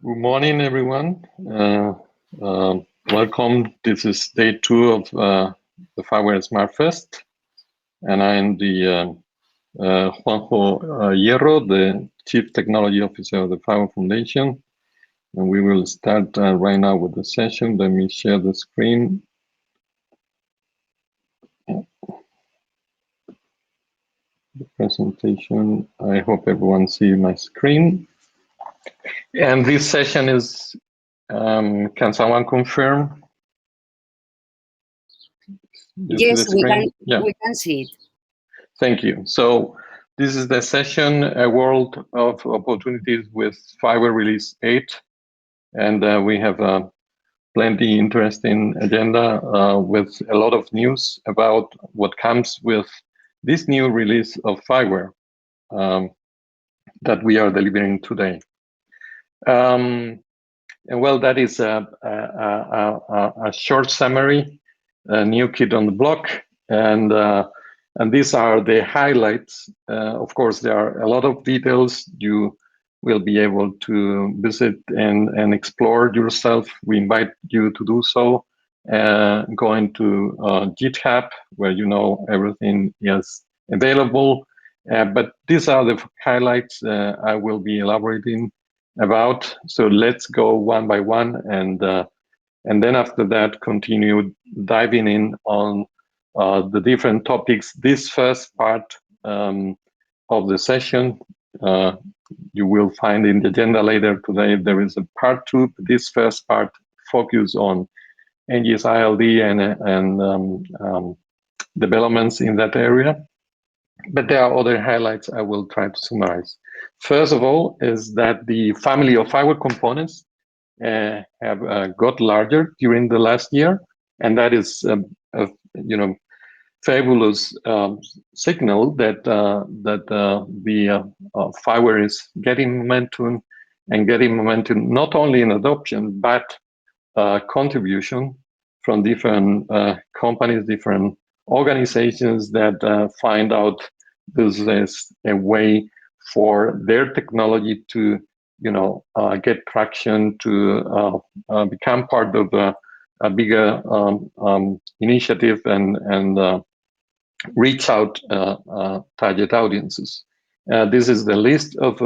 Good morning, everyone. Welcome. This is day 2 of the FIWARE Smart Fest, and I am the Juanjo Hierro, the Chief Technology Officer of the FIWARE Foundation. And we will start right now with the session. Let me share the screen. The presentation. I hope everyone sees my screen. And this session is, can someone confirm? Yes, we can see it. Thank you. So this is the session, A World of Opportunities with FIWARE Release 8. And we have a plenty interesting agenda with a lot of news about what comes with this new release of FIWARE that we are delivering today. And well, that is a short summary, a new kid on the block, and these are the highlights. Of course, there are a lot of details you will be able to visit and explore yourself. We invite you to do so. Going to GitHub, where you know everything is available. But these are the highlights I will be elaborating about. So let's go one by one, and then after that, continue diving in on the different topics. This first part of the session, you will find in the agenda later today, there is a part 2. This first part focus on NGSI-LD and developments in that area. But there are other highlights I will try to summarize. First of all, is that the family of FIWARE components have got larger during the last year, and that is a fabulous signal that the FIWARE is getting momentum, and getting momentum not only in adoption but contribution from different companies, different organizations that find out this is a way for their technology to get traction, to become part of a bigger initiative and reach out target audiences. This is the list of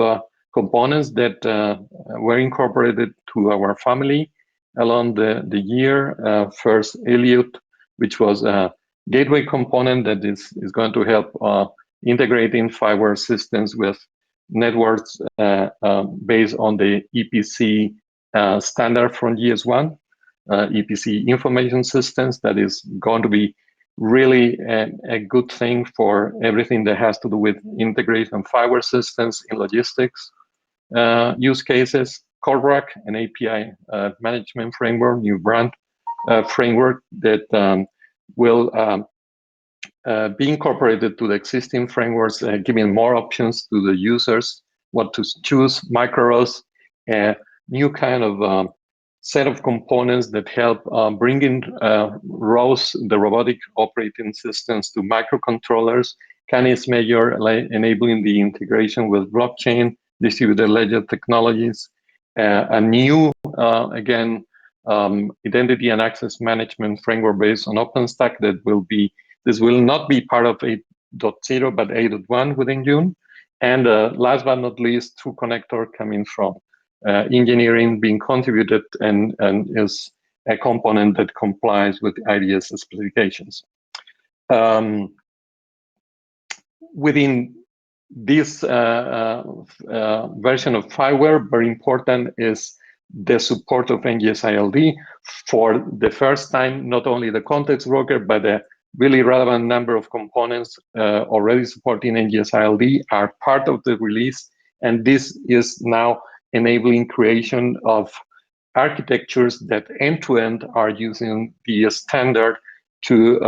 components that were incorporated to our family along the year. First, Elliot, which was a gateway component that is going to help integrating FIWARE systems with networks based on the EPC standard from GS1, EPC information systems. That is going to be really a good thing for everything that has to do with integration FIWARE systems in logistics use cases. CoreRack, an API management framework, new brand framework that will be incorporated to the existing frameworks, giving more options to the users what to choose. Micros, a new kind of set of components that help bringing ROS, the robotic operating systems, to microcontrollers. Canis Major, enabling the integration with blockchain, distributed ledger technologies. A new, again, identity and access management framework based on OpenStack that will be, this will not be part of 8.0, but 8.1 within June. And last but not least, True Connector coming from engineering, being contributed and is a component that complies with IDS specifications. Within this version of FIWARE, very important is the support of NGSI-LD. For the first time, not only the context broker, but a really relevant number of components already supporting NGSI-LD are part of the release. And this is now enabling creation of architectures that end-to-end are using the standard to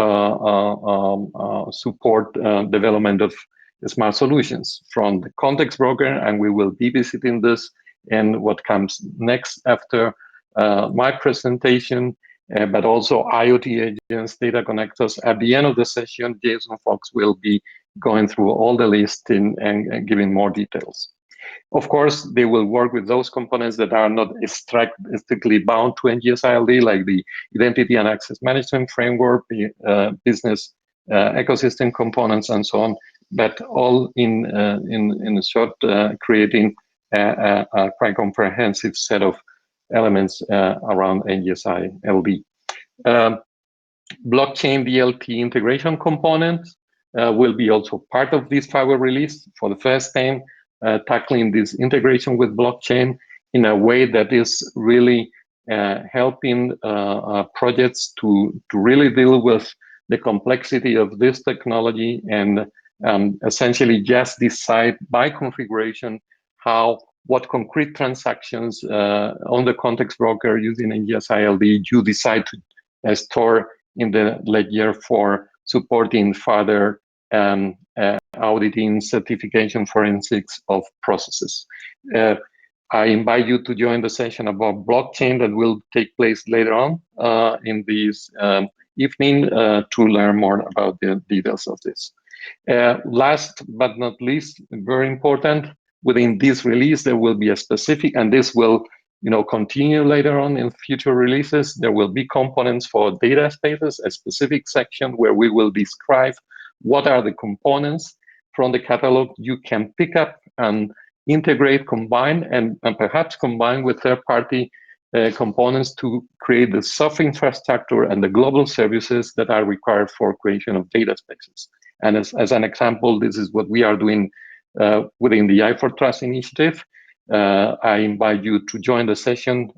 support development of smart solutions from the context broker, and we will be visiting this and what comes next after my presentation, but also IoT agents, data connectors. At the end of the session, Jason Fox will be going through all the list and giving more details. Of course, they will work with those components that are not strictly bound to NGSI-LD, like the Identity and Access Management Framework, the business ecosystem components, and so on. But all in short, creating a quite comprehensive set of elements around NGSI-LD. Blockchain DLT integration components will be also part of this FIWARE release for the first time, tackling this integration with blockchain in a way that is really helping projects to really deal with the complexity of this technology and essentially just decide by configuration what concrete transactions on the context broker using NGSI-LD you decide to store in the ledger for supporting further auditing, certification, forensics of processes. I invite you to join the session about blockchain that will take place later on in this evening to learn more about the details of this. Last but not least, very important, within this release, there will be a specific, and this will continue later on in future releases. There will be components for data spaces, a specific section where we will describe what are the components from the catalog you can pick up and integrate, combine, and perhaps combine with third-party components to create the soft infrastructure and the global services that are required for creation of data spaces. And as an example, this is what we are doing within the I4Trust initiative. I invite you to join the session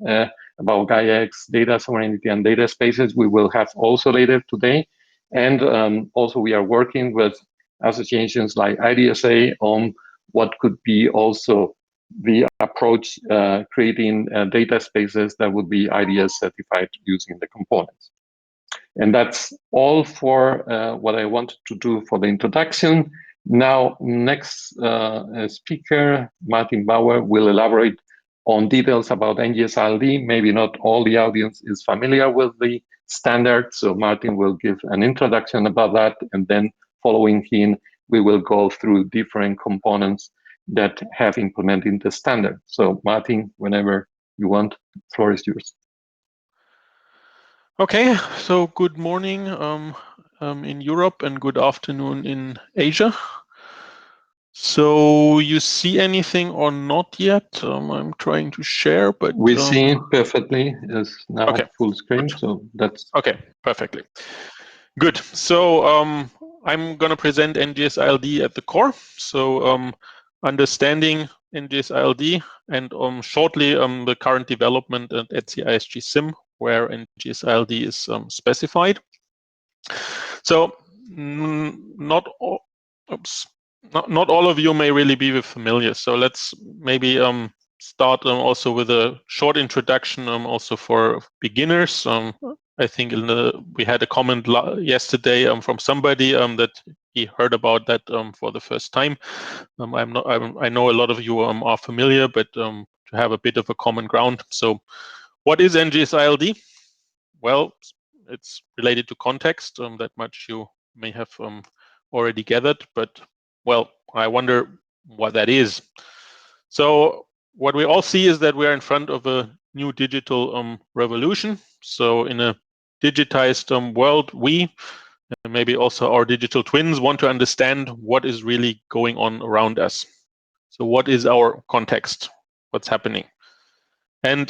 about GaiaX, data sovereignty, and data spaces. We will have also later today. And also we are working with associations like IDSA on what could be also the approach creating data spaces that would be IDS certified using the components. And that's all for what I wanted to do for the introduction. Now, next speaker, Martin Bauer, will elaborate on details about NGSI-LD. Maybe not all the audience is familiar with the standard, so Martin will give an introduction about that, and then following him, we will go through different components that have implemented the standard. So Martin, whenever you want, the floor is yours. Okay, so good morning in Europe and good afternoon in Asia. So you see anything or not yet? I'm trying to share, but we see it perfectly. It's now okay, full screen, good. So that's okay, perfectly. Good. So I'm going to present NGSI-LD at the core. So understanding NGSI-LD and shortly the current development at ETSI ISG CIM, where NGSI-LD is specified. So not all of you may really be familiar. So let's maybe start also with a short introduction also for beginners. I think we had a comment yesterday from somebody that he heard about that for the first time. I know a lot of you are familiar, but to have a bit of a common ground. So what is NGSI-LD? Well, it's related to context. That much you may have already gathered, but well, I wonder what that is. So what we all see is that we are in front of a new digital revolution. So in a digitized world, we and maybe also our digital twins want to understand what is really going on around us. So what is our context? What's happening? And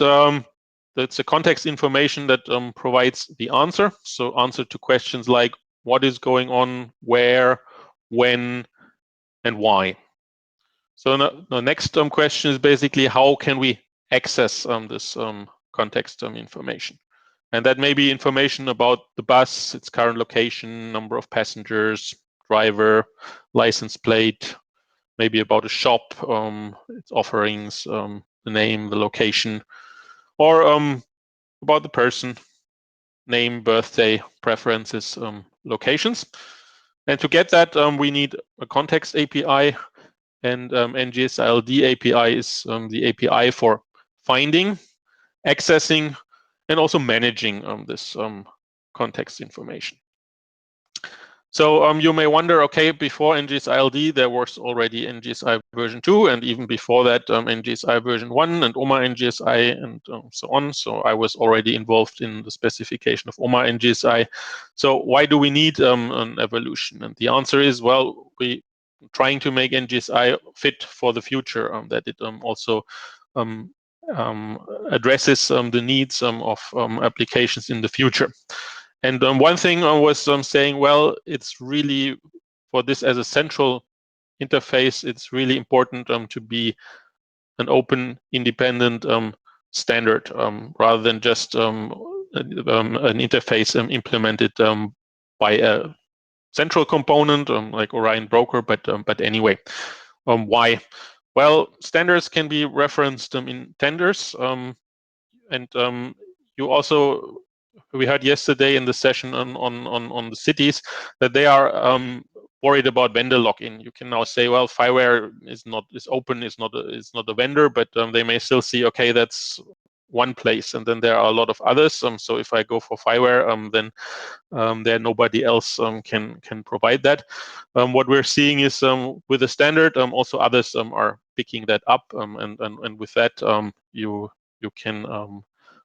that's the context information that provides the answer. So answer to questions like what is going on, where, when, and why. So the next question is basically how can we access this context information? And that may be information about the bus, its current location, number of passengers, driver, license plate, maybe about a shop, its offerings, the name, the location, or about the person, name, birthday, preferences, locations. And to get that, we need a context API, and NGSI-LD API is the API for finding, accessing, and also managing this context information. So you may wonder, okay, before NGSI-LD, there was already NGSI version 2, and even before that, NGSI version 1 and OMA NGSI and so on. So I was already involved in the specification of OMA NGSI. So why do we need an evolution? And the answer is, well, we trying to make NGSI fit for the future, that it also addresses the needs of applications in the future. And one thing I was saying, well, it's really, for this as a central interface, it's really important to be an open, independent standard rather than just an interface implemented by a central component like Orion Broker, but anyway. Why? Well, standards can be referenced in tenders, and you also, we heard yesterday in the session on the cities that they are worried about vendor lock-in. You can now say, well, FIWARE is open, is not a vendor, but they may still see, okay, that's one place, and then there are a lot of others. So if I go for FIWARE, then there nobody else can provide that. What we're seeing is with the standard, also others are picking that up, and with that you can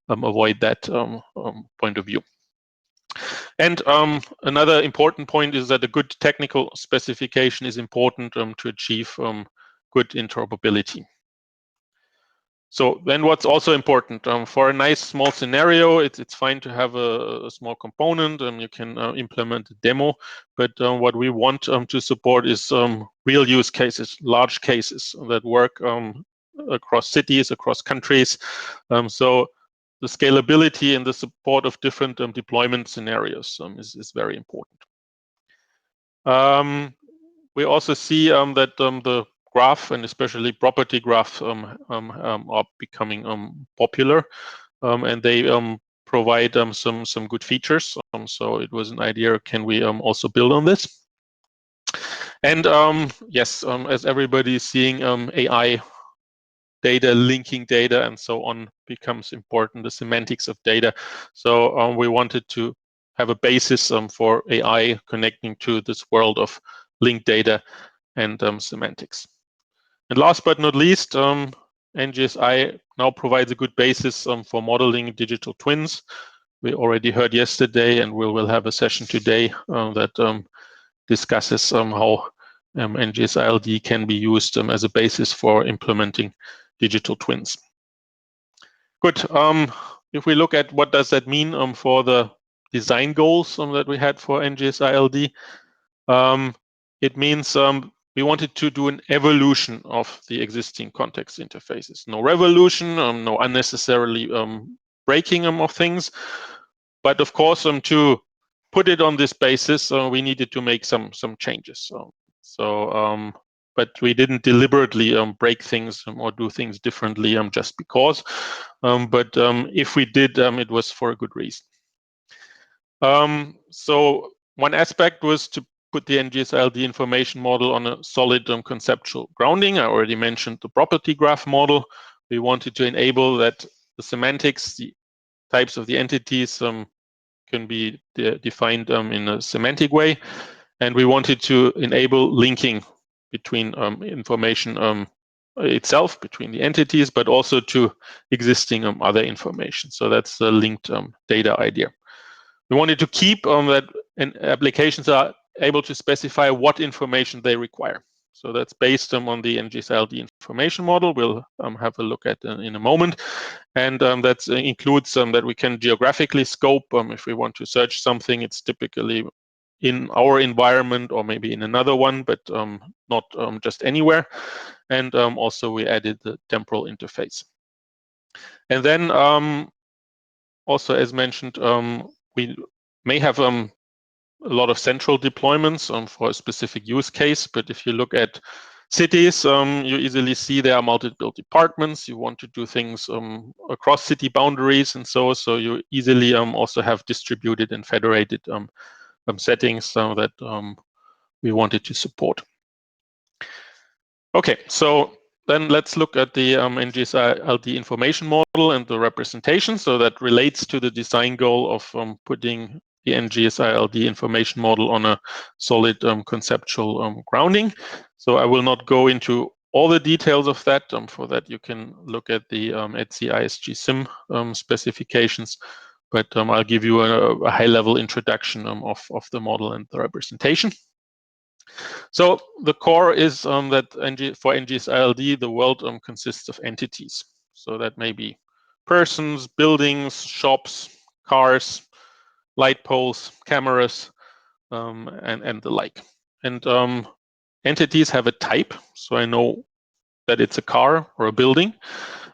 avoid that point of view. And another important point is that a good technical specification is important to achieve good interoperability. So then what's also important, for a nice small scenario, it's fine to have a small component and you can implement a demo, but what we want to support is real use cases, large cases that work across cities, across countries. So the scalability and the support of different deployment scenarios is very important. We also see that the graph, and especially property graphs, are becoming popular, and they provide some good features. So it was an idea, can we also build on this? And yes, as everybody is seeing, AI data, linking data, and so on becomes important, the semantics of data. So we wanted to have a basis for AI connecting to this world of linked data and semantics. And last but not least, NGSI now provides a good basis for modeling digital twins. We already heard yesterday, and we'll have a session today that discusses how NGSI-LD can be used as a basis for implementing digital twins. Good. If we look at what does that mean for the design goals that we had for NGSI-LD, it means we wanted to do an evolution of the existing context interfaces. No revolution, no unnecessarily breaking of things. But of course, to put it on this basis, we needed to make some changes. But we didn't deliberately break things or do things differently just because. But if we did, it was for a good reason. So one aspect was to put the NGSI-LD information model on a solid conceptual grounding. I already mentioned the property graph model. We wanted to enable that the semantics, the types of the entities can be defined in a semantic way. And we wanted to enable linking between information itself, between the entities, but also to existing other information. So that's the linked data idea. We wanted to keep that applications are able to specify what information they require. So that's based on the NGSI-LD information model. We'll have a look at in a moment. And that includes that we can geographically scope. If we want to search something, it's typically in our environment or maybe in another one, but not just anywhere. And also we added the temporal interface. And then also, as mentioned, we may have a lot of central deployments for a specific use case, but if you look at cities, you easily see there are multiple departments. You want to do things across city boundaries, and so you easily also have distributed and federated settings that we wanted to support. Okay, so then let's look at the NGSI-LD information model and the representation. So that relates to the design goal of putting the NGSI-LD information model on a solid conceptual grounding. So I will not go into all the details of that. For that, you can look at the ETSI ISG CIM specifications. But I'll give you a high-level introduction of the model and the representation. So the core is that for NGSI-LD, the world consists of entities. So that may be persons, buildings, shops, cars, light poles, cameras, and the like. And entities have a type, so I know that it's a car or a building,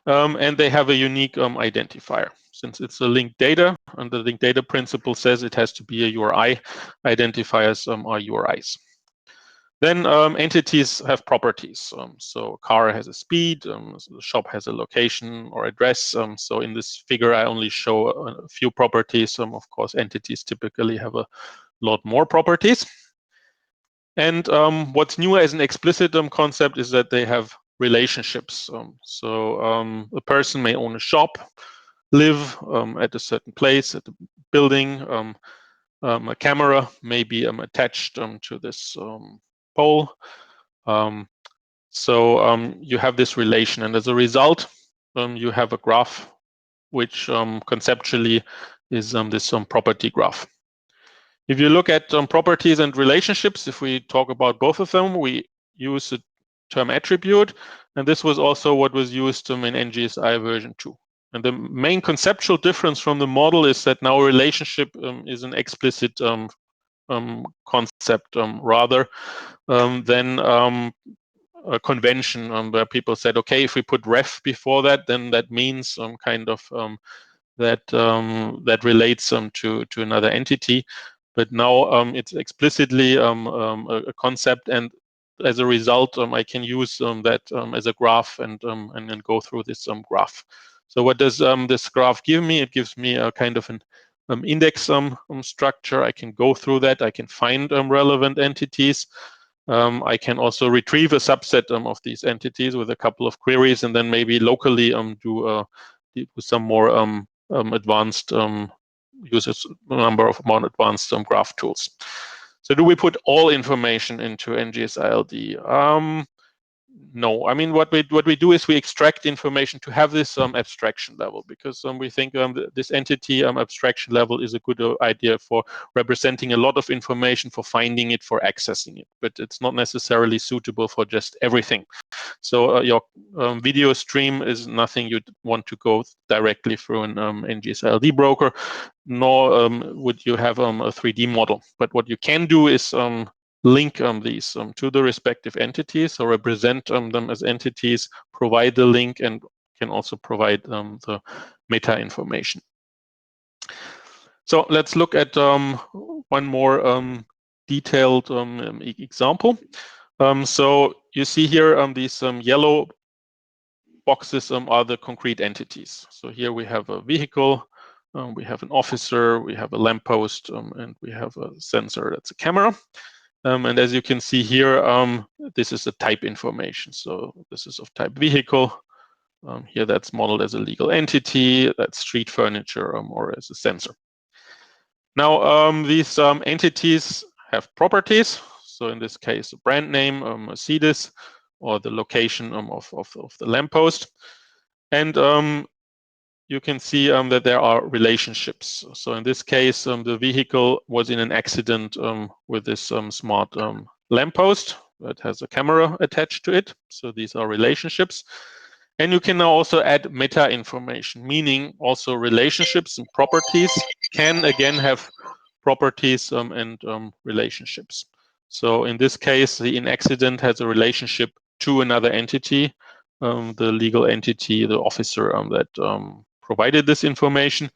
and they have a unique identifier. Since it's a linked data, and the linked data principle says it has to be a URI, identifiers are URIs. Then entities have properties. So a car has a speed, so the shop has a location or address. So in this figure, I only show a few properties. Of course, entities typically have a lot more properties. And what's new as an explicit concept is that they have relationships. A person may own a shop, live at a certain place, at a building. A camera may be attached to this pole. You have this relation, and as a result, you have a graph which conceptually is this property graph. If you look at properties and relationships, if we talk about both of them, we use the term attribute, and this was also what was used in NGSI version 2. And the main conceptual difference from the model is that now relationship is an explicit concept rather than a convention where people said, okay, if we put ref before that, then that means kind of that relates to another entity. But now it's explicitly a concept, and as a result, I can use that as a graph and then go through this graph. So what does this graph give me? It gives me a kind of an index structure. I can go through that. I can find relevant entities. I can also retrieve a subset of these entities with a couple of queries, and then maybe locally do some more advanced uses a number of more advanced graph tools. So do we put all information into NGSI-LD? No, I mean what we do is we extract information to have this abstraction level, because we think this entity abstraction level is a good idea for representing a lot of information, for finding it, for accessing it, but it's not necessarily suitable for just everything. So your video stream is nothing you'd want to go directly through an NGSI-LD broker, nor would you have a 3D model. But what you can do is link these to the respective entities, or represent them as entities, provide the link, and can also provide the meta information. So let's look at one more detailed example. So you see here these yellow boxes are the concrete entities. So here we have a vehicle, we have an officer, we have a lamppost, and we have a sensor that's a camera. And as you can see here, this is the type information. So this is of type vehicle. Here that's modeled as a legal entity, that's street furniture, or as a sensor. Now, these entities have properties. So in this case, a brand name, Mercedes, or the location of the lamppost. And you can see that there are relationships. So in this case, the vehicle was in an accident with this smart lamppost that has a camera attached to it. So these are relationships. And you can now also add meta information, meaning also relationships and properties can again have properties and relationships. So in this case, the in accident has a relationship to another entity, the legal entity, the officer that provided this information,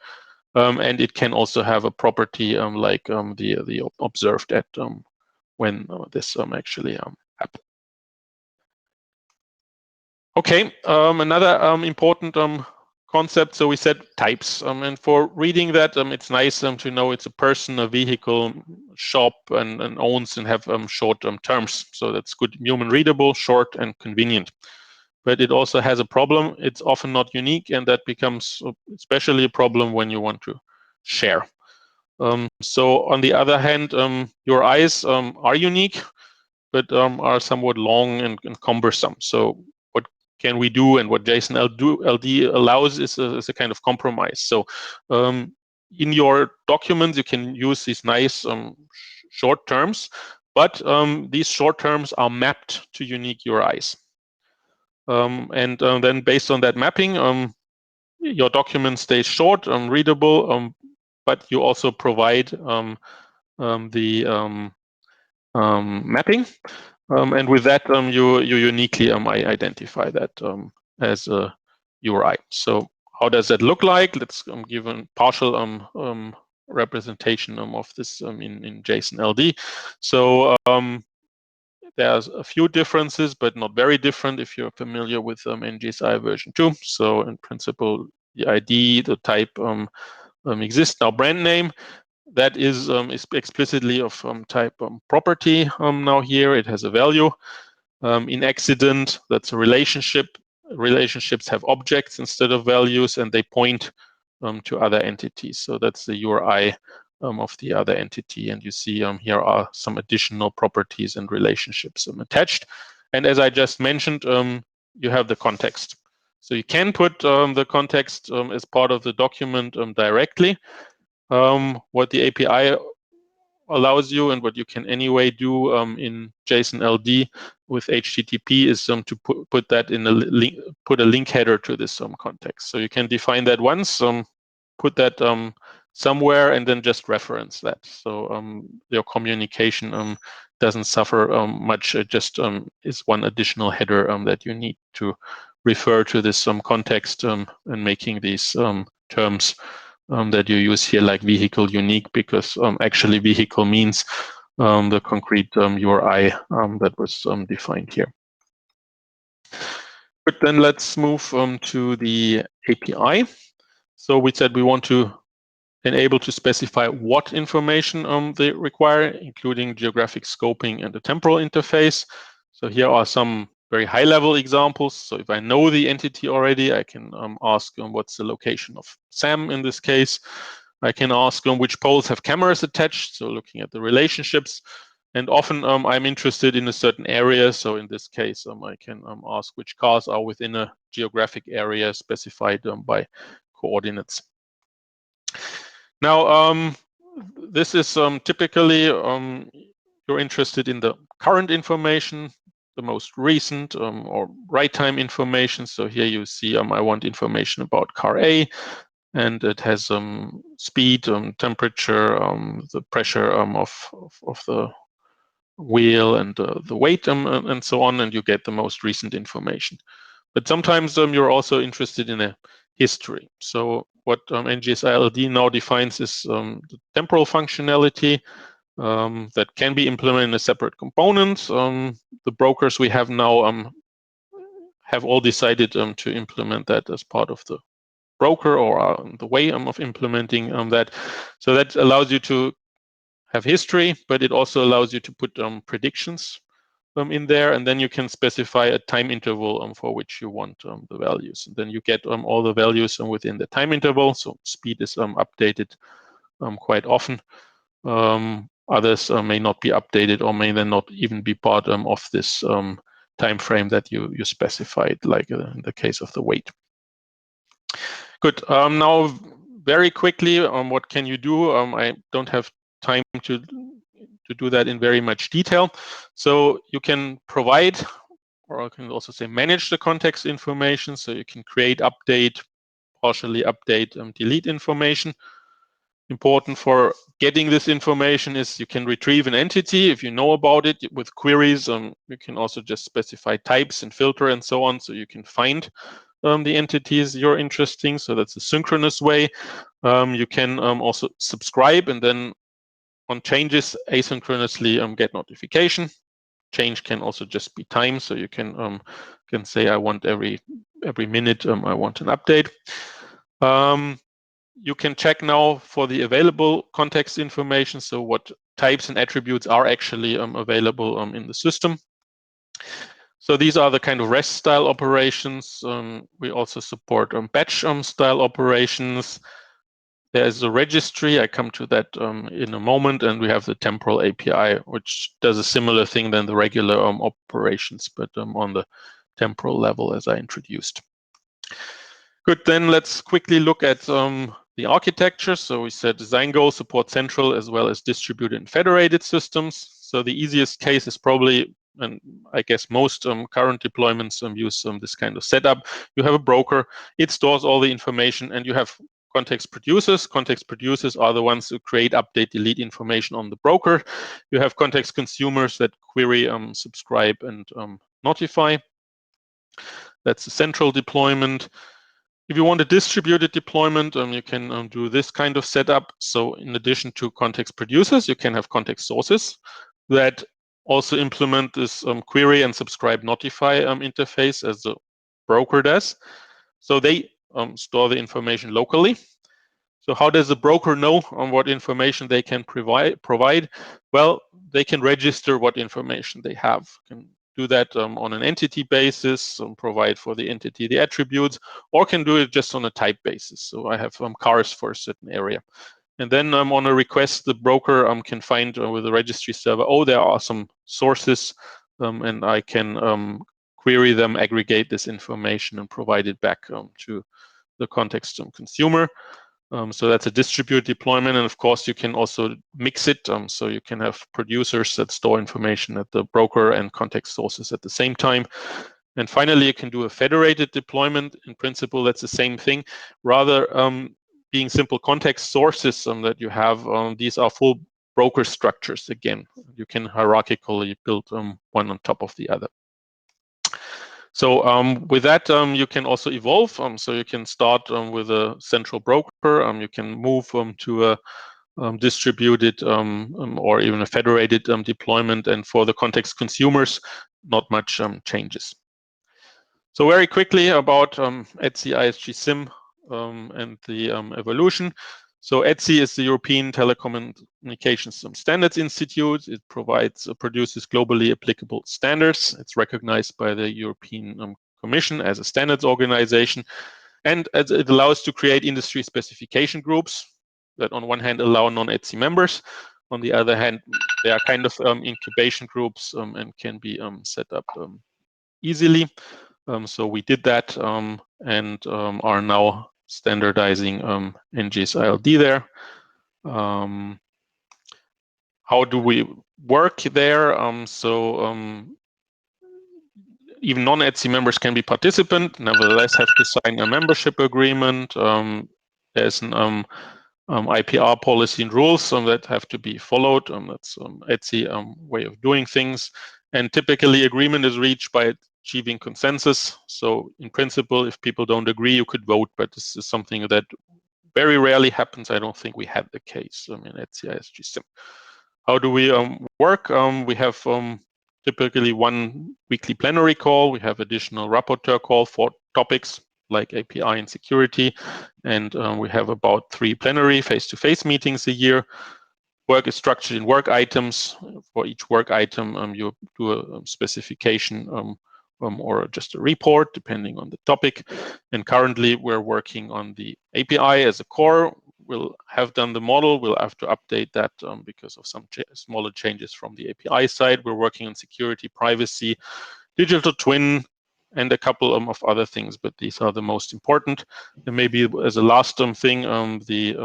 and it can also have a property like the observed at when this actually happened. Okay, another important concept. So we said types, and for reading that, it's nice to know it's a person, a vehicle, shop, and owns, and have short terms. So that's good, human readable, short, and convenient. But it also has a problem. It's often not unique, and that becomes especially a problem when you want to share. So on the other hand, URIs are unique, but are somewhat long and cumbersome. So what can we do, and what JSON-LD allows is a kind of compromise. So in your documents, you can use these nice short terms, but these short terms are mapped to unique URIs. And then based on that mapping, your document stays short, readable, but you also provide the mapping. And with that, you uniquely identify that as a URI. So how does that look like? Let's give a partial representation of this in JSON-LD. So there's a few differences, but not very different if you're familiar with NGSI version 2. So in principle, the ID, the type exists. Now brand name, that is explicitly of type property now here. It has a value. In accident, that's a relationship. Relationships have objects instead of values, and they point to other entities. So that's the URI of the other entity. And you see here are some additional properties and relationships attached. And as I just mentioned, you have the context. So you can put the context as part of the document directly. What the API allows you, and what you can anyway do in JSON-LD with HTTP, is to put that in a link, put a link header to this context. So you can define that once, put that somewhere, and then just reference that. So your communication doesn't suffer much. It just is one additional header that you need to refer to this context and making these terms that you use here, like vehicle, unique, because actually vehicle means the concrete URI that was defined here. But then let's move to the API. So we said we want to enable to specify what information they require, including geographic scoping and the temporal interface. So here are some very high-level examples. So if I know the entity already, I can ask what's the location of Sam in this case. I can ask which poles have cameras attached, so looking at the relationships. And often I'm interested in a certain area. So in this case, I can ask which cars are within a geographic area specified by coordinates. Now, this is typically you're interested in the current information, the most recent or right time information. So here you see I want information about car A, and it has speed, temperature, the pressure of the wheel, and the weight, and so on, and you get the most recent information. But sometimes you're also interested in a history. So what NGSI-LD now defines is the temporal functionality that can be implemented in a separate component. The brokers we have now have all decided to implement that as part of the broker, or the way of implementing that. So that allows you to have history, but it also allows you to put predictions in there, and then you can specify a time interval for which you want the values. And then you get all the values within the time interval. So speed is updated quite often. Others may not be updated, or may then not even be part of this time frame that you specified, like in the case of the weight. Good. Now, very quickly, what can you do? I don't have time to do that in very much detail. So you can provide, or I can also say manage the context information. So you can create, update, partially update, delete information. Important for getting this information is you can retrieve an entity if you know about it with queries. You can also just specify types and filter and so on, so you can find the entities you're interested in. So that's a synchronous way. You can also subscribe, and then on changes asynchronously get notification. Change can also just be time, so you can say I want every minute I want an update. You can check now for the available context information, so what types and attributes are actually available in the system. So these are the kind of REST style operations. We also support batch style operations. there's a registry. I come to that in a moment, and we have the Temporal API, which does a similar thing than the regular operations, but on the temporal level, as I introduced. Good, then let's quickly look at the architecture. So we said Zango supports central as well as distributed and federated systems. So the easiest case is probably, and I guess most current deployments use this kind of setup. You have a broker, it stores all the information, and you have context producers. Context producers are the ones who create, update, delete information on the broker. You have context consumers that query, subscribe, and notify. That's the central deployment. If you want a distributed deployment, you can do this kind of setup. So in addition to context producers, you can have context sources that also implement this query and subscribe notify interface as the broker does. So they store the information locally. So how does the broker know on what information they can provide? Well, they can register what information they have. Can do that on an entity basis, provide for the entity the attributes, or can do it just on a type basis. So I have cars for a certain area. And then on a request, the broker can find with the registry server, oh, there are some sources, and I can query them, aggregate this information, and provide it back to the context consumer. So that's a distributed deployment, and of course you can also mix it. So you can have producers that store information at the broker and context sources at the same time. And finally, you can do a federated deployment. In principle, that's the same thing. Rather being simple context sources that you have, these are full broker structures again. You can hierarchically build one on top of the other. So with that, you can also evolve. So you can start with a central broker. You can move to a distributed or even a federated deployment. And for the context consumers, not much changes. So very quickly about ETSI ISG CIM and the evolution. So ETSI is the European Telecommunications Standards Institute. It produces globally applicable standards. It's recognized by the European Commission as a standards organization. And it allows to create industry specification groups that on one hand allow non-ETSI members. On the other hand, they are kind of incubation groups and can be set up easily. So we did that and are now standardizing NGSI-LD there. How do we work there? Even non-ETSI members can be participant, nevertheless have to sign a membership agreement. There's an IPR policy and rules that have to be followed. That's ETSI way of doing things. And typically agreement is reached by achieving consensus. So in principle, if people don't agree, you could vote, but this is something that very rarely happens. I don't think we had the case in ETSI ISG CIM. How do we work? We have typically one weekly plenary call. We have additional rapporteur call for topics like API and security. And we have about 3 plenary face-to-face meetings a year. Work is structured in work items. For each work item, you do a specification or just a report, depending on the topic. And currently, we're working on the API as a core. We'll have done the model. We'll have to update that because of some smaller changes from the API side. We're working on security, privacy, digital twin, and a couple of other things, but these are the most important. And maybe as a last thing, the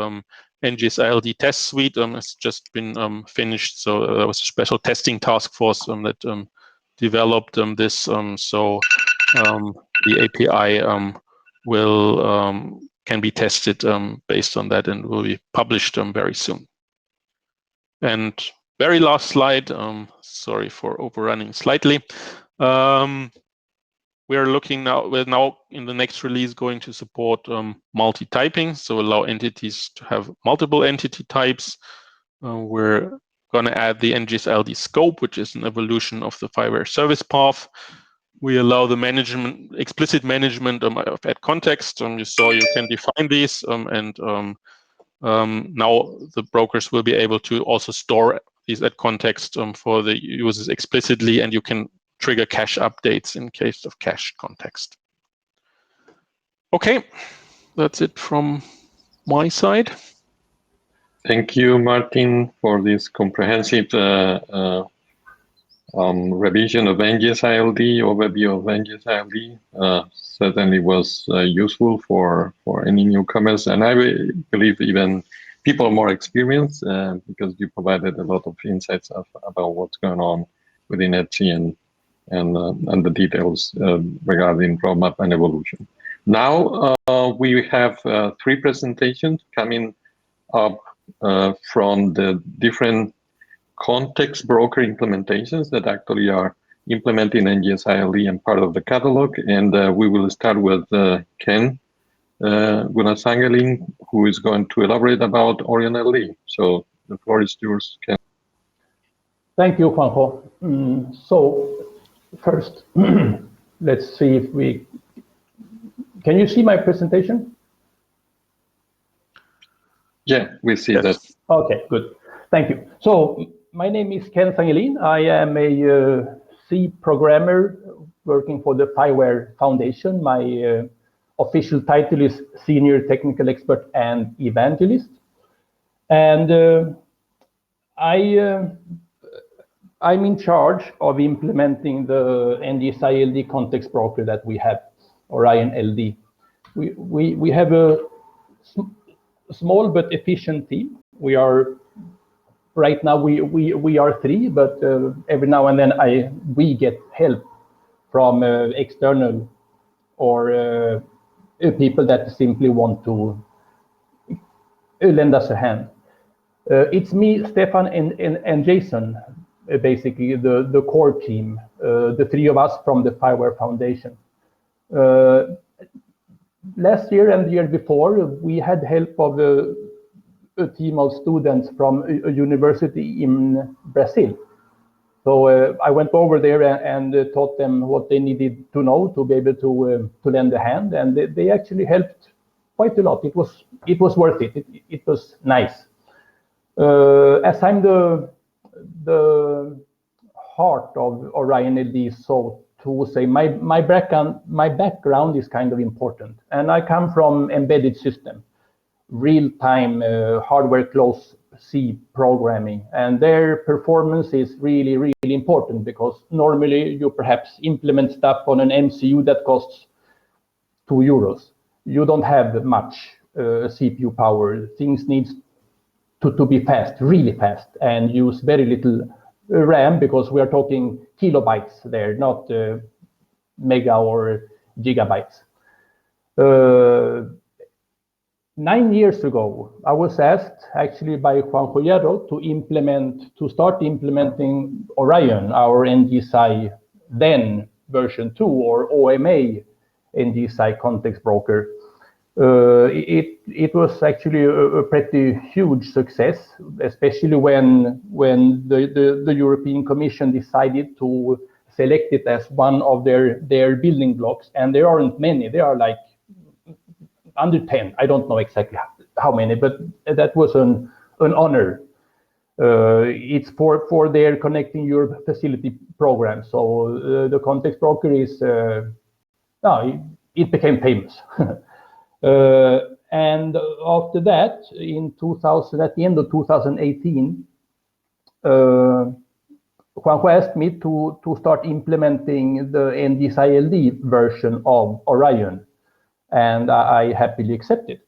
NGSI-LD test suite has just been finished. So there was a special testing task force that developed this. So the API can be tested based on that and will be published very soon. And very last slide. Sorry for overrunning slightly. We're now in the next release going to support multi-typing, so allow entities to have multiple entity types. We're going to add the NGSI-LD scope, which is an evolution of the FIWARE service path. We allow the explicit management of at context. You saw you can define these, and now the brokers will be able to also store these at context for the users explicitly, and you can trigger cache updates in case of cache context. Okay, that's it from my side. Thank you, Martin, for this comprehensive revision of NGSI-LD, overview of NGSI-LD. Certainly was useful for any newcomers, and I believe even people more experienced, because you provided a lot of insights about what's going on within ETSI and the details regarding roadmap and evolution. Now we have 3 presentations coming up from the different context broker implementations that actually are implementing NGSI-LD and part of the catalog. And we will start with Ken Zangelin, who is going to elaborate about Orion-LD. So the floor is yours, Ken. Thank you, Juanjo. So first, let's see if we... Can you see my presentation? Yeah, we see that. Okay, good. Thank you. So my name is Ken Zangelin. I am a C programmer working for the FIWARE Foundation. My official title is Senior Technical Expert and Evangelist. And I'm in charge of implementing the NGSI-LD context broker that we have, Orion-LD. We have a small but efficient team. We are right now we are 3, but every now and then we get help from external or people that simply want to lend us a hand. It's me, Stefan, and Jason, basically the core team, the 3 of us from the FIWARE Foundation. Last year and the year before, we had help of a team of students from a university in Brazil. So I went over there and taught them what they needed to know to be able to lend a hand, and they actually helped quite a lot. It was worth it. It was nice. As I'm the heart of Orion-LD, so to say, my background is kind of important, and I come from embedded system, real-time hardware close C programming, and their performance is really, really important, because normally you perhaps implement stuff on an MCU that costs €2. You don't have much CPU power. Things need to be fast, really fast, and use very little RAM, because we are talking kilobytes there, not mega or gigabytes. 9 years ago, I was asked actually by Juanjo Hierro to start implementing Orion, our NGSI then version 2 or OMA NGSI context broker. It was actually a pretty huge success, especially when the European Commission decided to select it as one of their building blocks, and there aren't many. There are like under 10. I don't know exactly how many, but that was an honor. It's for their Connecting Europe Facility program. So the context broker is it became famous. And after that, at the end of 2018, Juanjo asked me to start implementing the NGSI-LD version of Orion, and I happily accepted.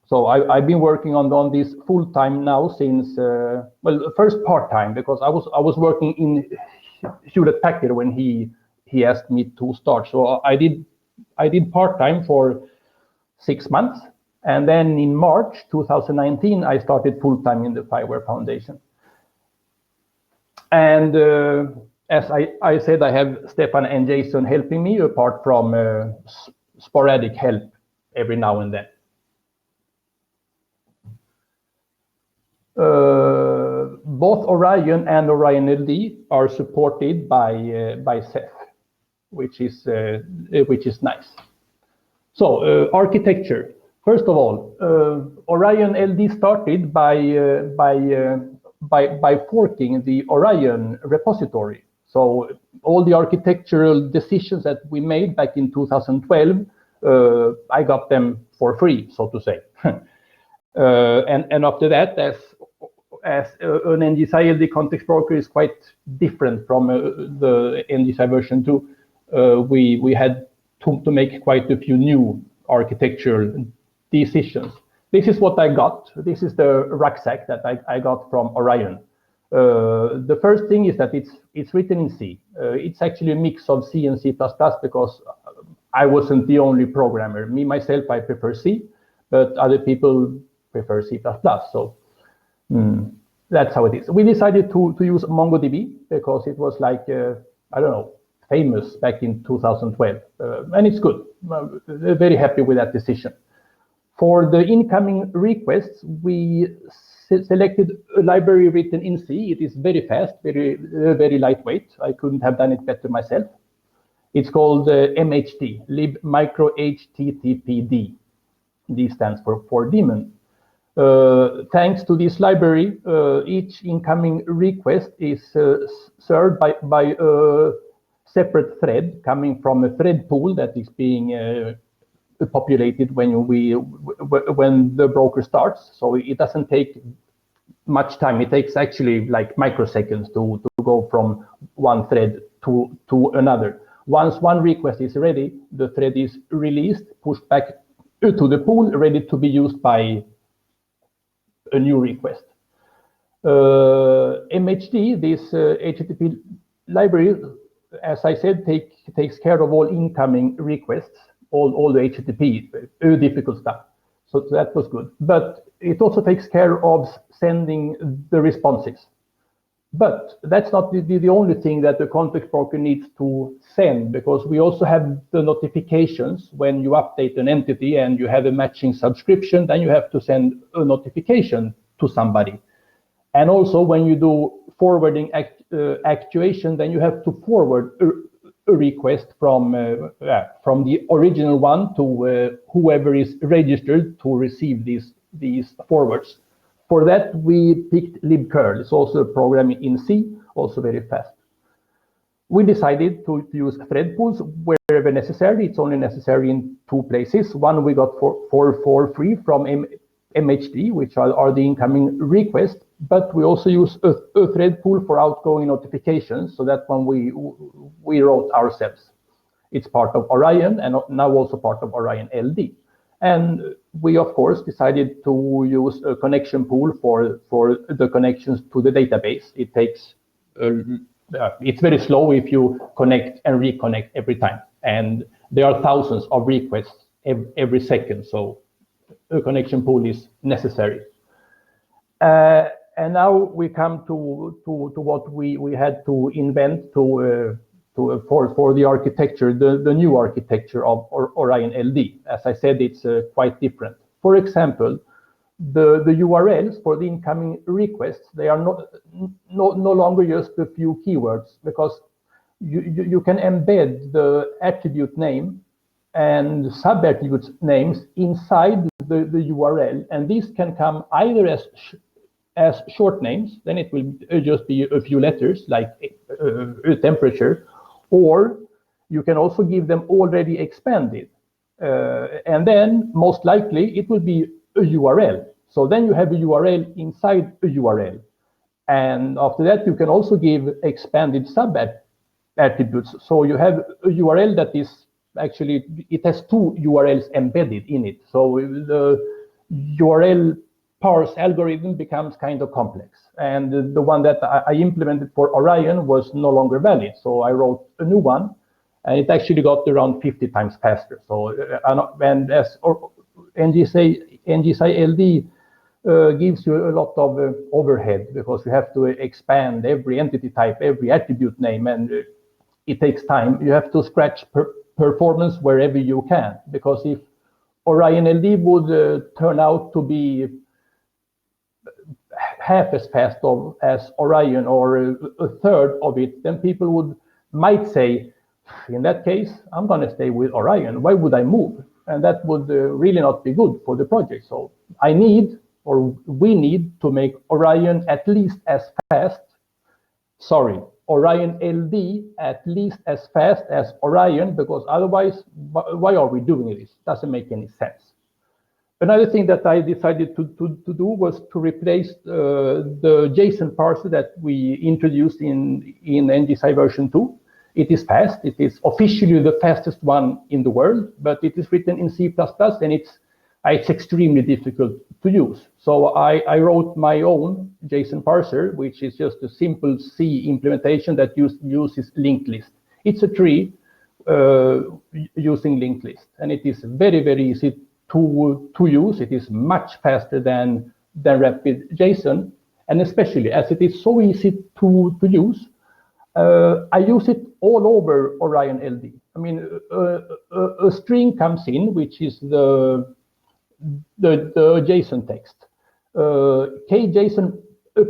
So I've been working on this full time now since first part time, because I was working in Hewlett Packard when he asked me to start. So I did part time for 6 months, and then in March 2019 I started full time in the FIWARE Foundation. And as I said, I have Stefan and Jason helping me, apart from sporadic help every now and then. Both Orion and Orion-LD are supported by CEST, which is nice. So architecture. First of all, Orion-LD started by forking the Orion repository. So all the architectural decisions that we made back in 2012, I got them for free, so to say. And after that, as as an NGSI-LD context broker is quite different from the NGSI version 2, we had to make quite a few new architectural decisions. This is what I got. This is the rucksack that I got from Orion. The first thing is that it's written in C. It's actually a mix of C and C++ because I wasn't the only programmer. Me, myself, I prefer C, but other people prefer C++. So that's how it is. We decided to use MongoDB because it was like, I don't know, famous back in 2012. And it's good. Very happy with that decision. For the incoming requests, we selected a library written in C. It is very fast, very lightweight. I couldn't have done it better myself. It's called MHD, lib micro HTTPD. D stands for daemon. Thanks to this library, each incoming request is served by a separate thread coming from a thread pool that is being populated when the broker starts. So it doesn't take much time. It takes actually like microseconds to go from one thread to another. Once one request is ready, the thread is released, pushed back to the pool, ready to be used by a new request. MHD, this HTTP library, as I said, takes care of all incoming requests, all the HTTP, difficult stuff. So that was good. But it also takes care of sending the responses. But that's not the only thing that the context broker needs to send, because we also have the notifications. When you update an entity and you have a matching subscription, then you have to send a notification to somebody. And also when you do forwarding actuation, then you have to forward a request from the original one to whoever is registered to receive these forwards. For that, we picked libcurl. It's also a program in C, also very fast. We decided to use thread pools wherever necessary. It's only necessary in two places. One we got for free from MHD, which are the incoming requests, but we also use a thread pool for outgoing notifications. So that one we wrote ourselves. It's part of Orion and now also part of Orion-LD. And we, of course, decided to use a connection pool for the connections to the database. It takes, it's very slow if you connect and reconnect every time. And there are thousands of requests every second, so a connection pool is necessary. And now we come to what we had to invent for the architecture, the new architecture of Orion-LD. As I said, it's quite different. For example, the URLs for the incoming requests, they are no longer just a few keywords, because you can embed the attribute name and sub-attributes names inside the URL, and these can come either as short names, then it will just be a few letters like temperature, or you can also give them already expanded. And then most likely it will be a URL. So then you have a URL inside a URL. And after that, you can also give expanded sub-attributes. So you have a URL that is actually, it has two URLs embedded in it. So the URL parse algorithm becomes kind of complex. And the one that I implemented for Orion was no longer valid. So I wrote a new one, and it actually got around 50 times faster. So, and as NGSI-LD gives you a lot of overhead, because you have to expand every entity type, every attribute name, and it takes time. You have to scratch performance wherever you can, because if Orion-LD would turn out to be half as fast as Orion, or a third of it, then people might say, in that case, I'm going to stay with Orion. Why would I move? And that would really not be good for the project. So we need to make Orion at least as fast. Sorry, Orion-LD at least as fast as Orion, because otherwise, why are we doing this? It doesn't make any sense. Another thing that I decided to do was to replace the JSON parser that we introduced in NGSI version 2. It is fast. It is officially the fastest one in the world, but it is written in C++ and it's extremely difficult to use. So I wrote my own JSON parser, which is just a simple C implementation that uses linked list. It's a tree using linked list, and it is very, very easy to use. It is much faster than rapid JSON, and especially as it is so easy to use, I use it all over Orion-LD. I mean, a string comes in, which is the JSON text. KJSON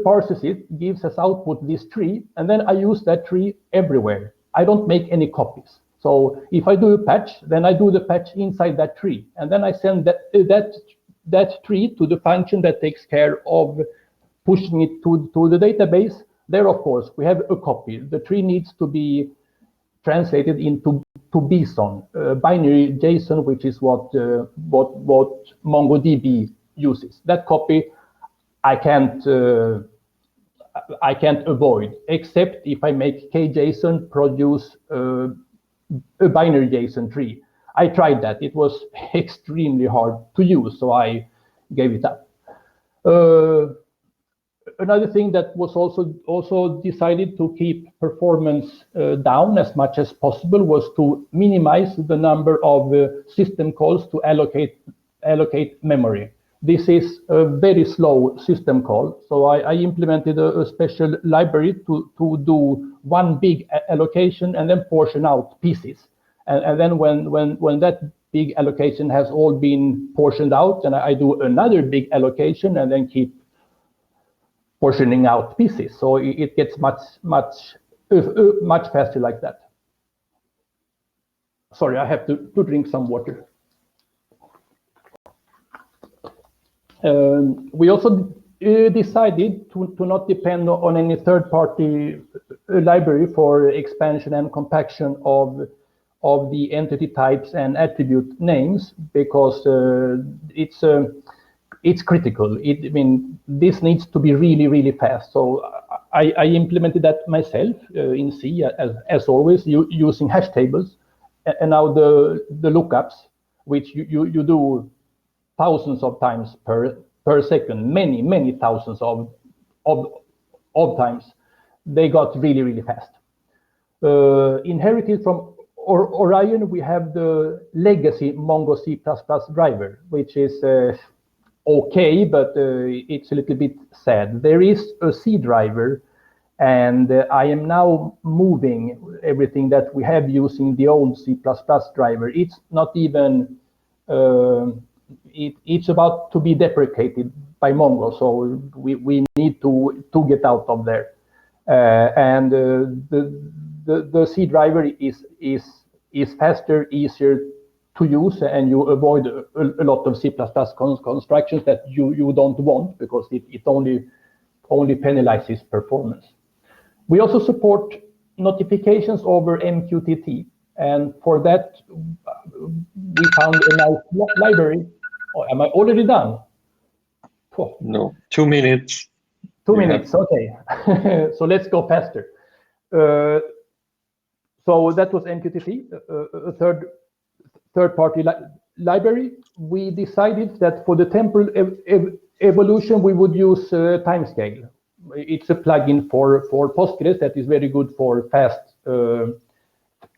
parses it, gives as output this tree, and then I use that tree everywhere. I don't make any copies. So if I do a patch, then I do the patch inside that tree, and then I send that tree to the function that takes care of pushing it to the database. There, of course, we have a copy. The tree needs to be translated into BSON, binary JSON, which is what MongoDB uses. That copy I can't avoid, except if I make KJSON produce a binary JSON tree. I tried that. It was extremely hard to use, so I gave it up. Another thing that was also decided to keep performance down as much as possible was to minimize the number of system calls to allocate memory. This is a very slow system call, so I implemented a special library to do one big allocation and then portion out pieces. And then when that big allocation has all been portioned out, and I do another big allocation and then keep portioning out pieces. So it gets much faster like that. Sorry, I have to drink some water. We also decided to not depend on any third-party library for expansion and compaction of the entity types and attribute names, because it's critical. I mean, this needs to be really, really fast. So I implemented that myself in C, as always, using hash tables. And now the lookups, which you do thousands of times per second, many thousands of times, they got really, really fast. Inherited from Orion, we have the legacy Mongo C++ driver, which is okay, but it's a little bit sad. There is a C driver, and I am now moving everything that we have using the old C++ driver. It's not even, it's about to be deprecated by Mongo, so we need to get out of there. And the C driver is faster, easier to use, and you avoid a lot of C++ constructions that you don't want, because it only penalizes performance. We also support notifications over MQTT, and for that we found a nice library. Oh, am I already done? Oh. No, 2 minutes. 2 minutes, okay. So let's go faster. So that was MQTT, a third-party library. We decided that for the temporal evolution, we would use timescale. It's a plugin for Postgres that is very good for fast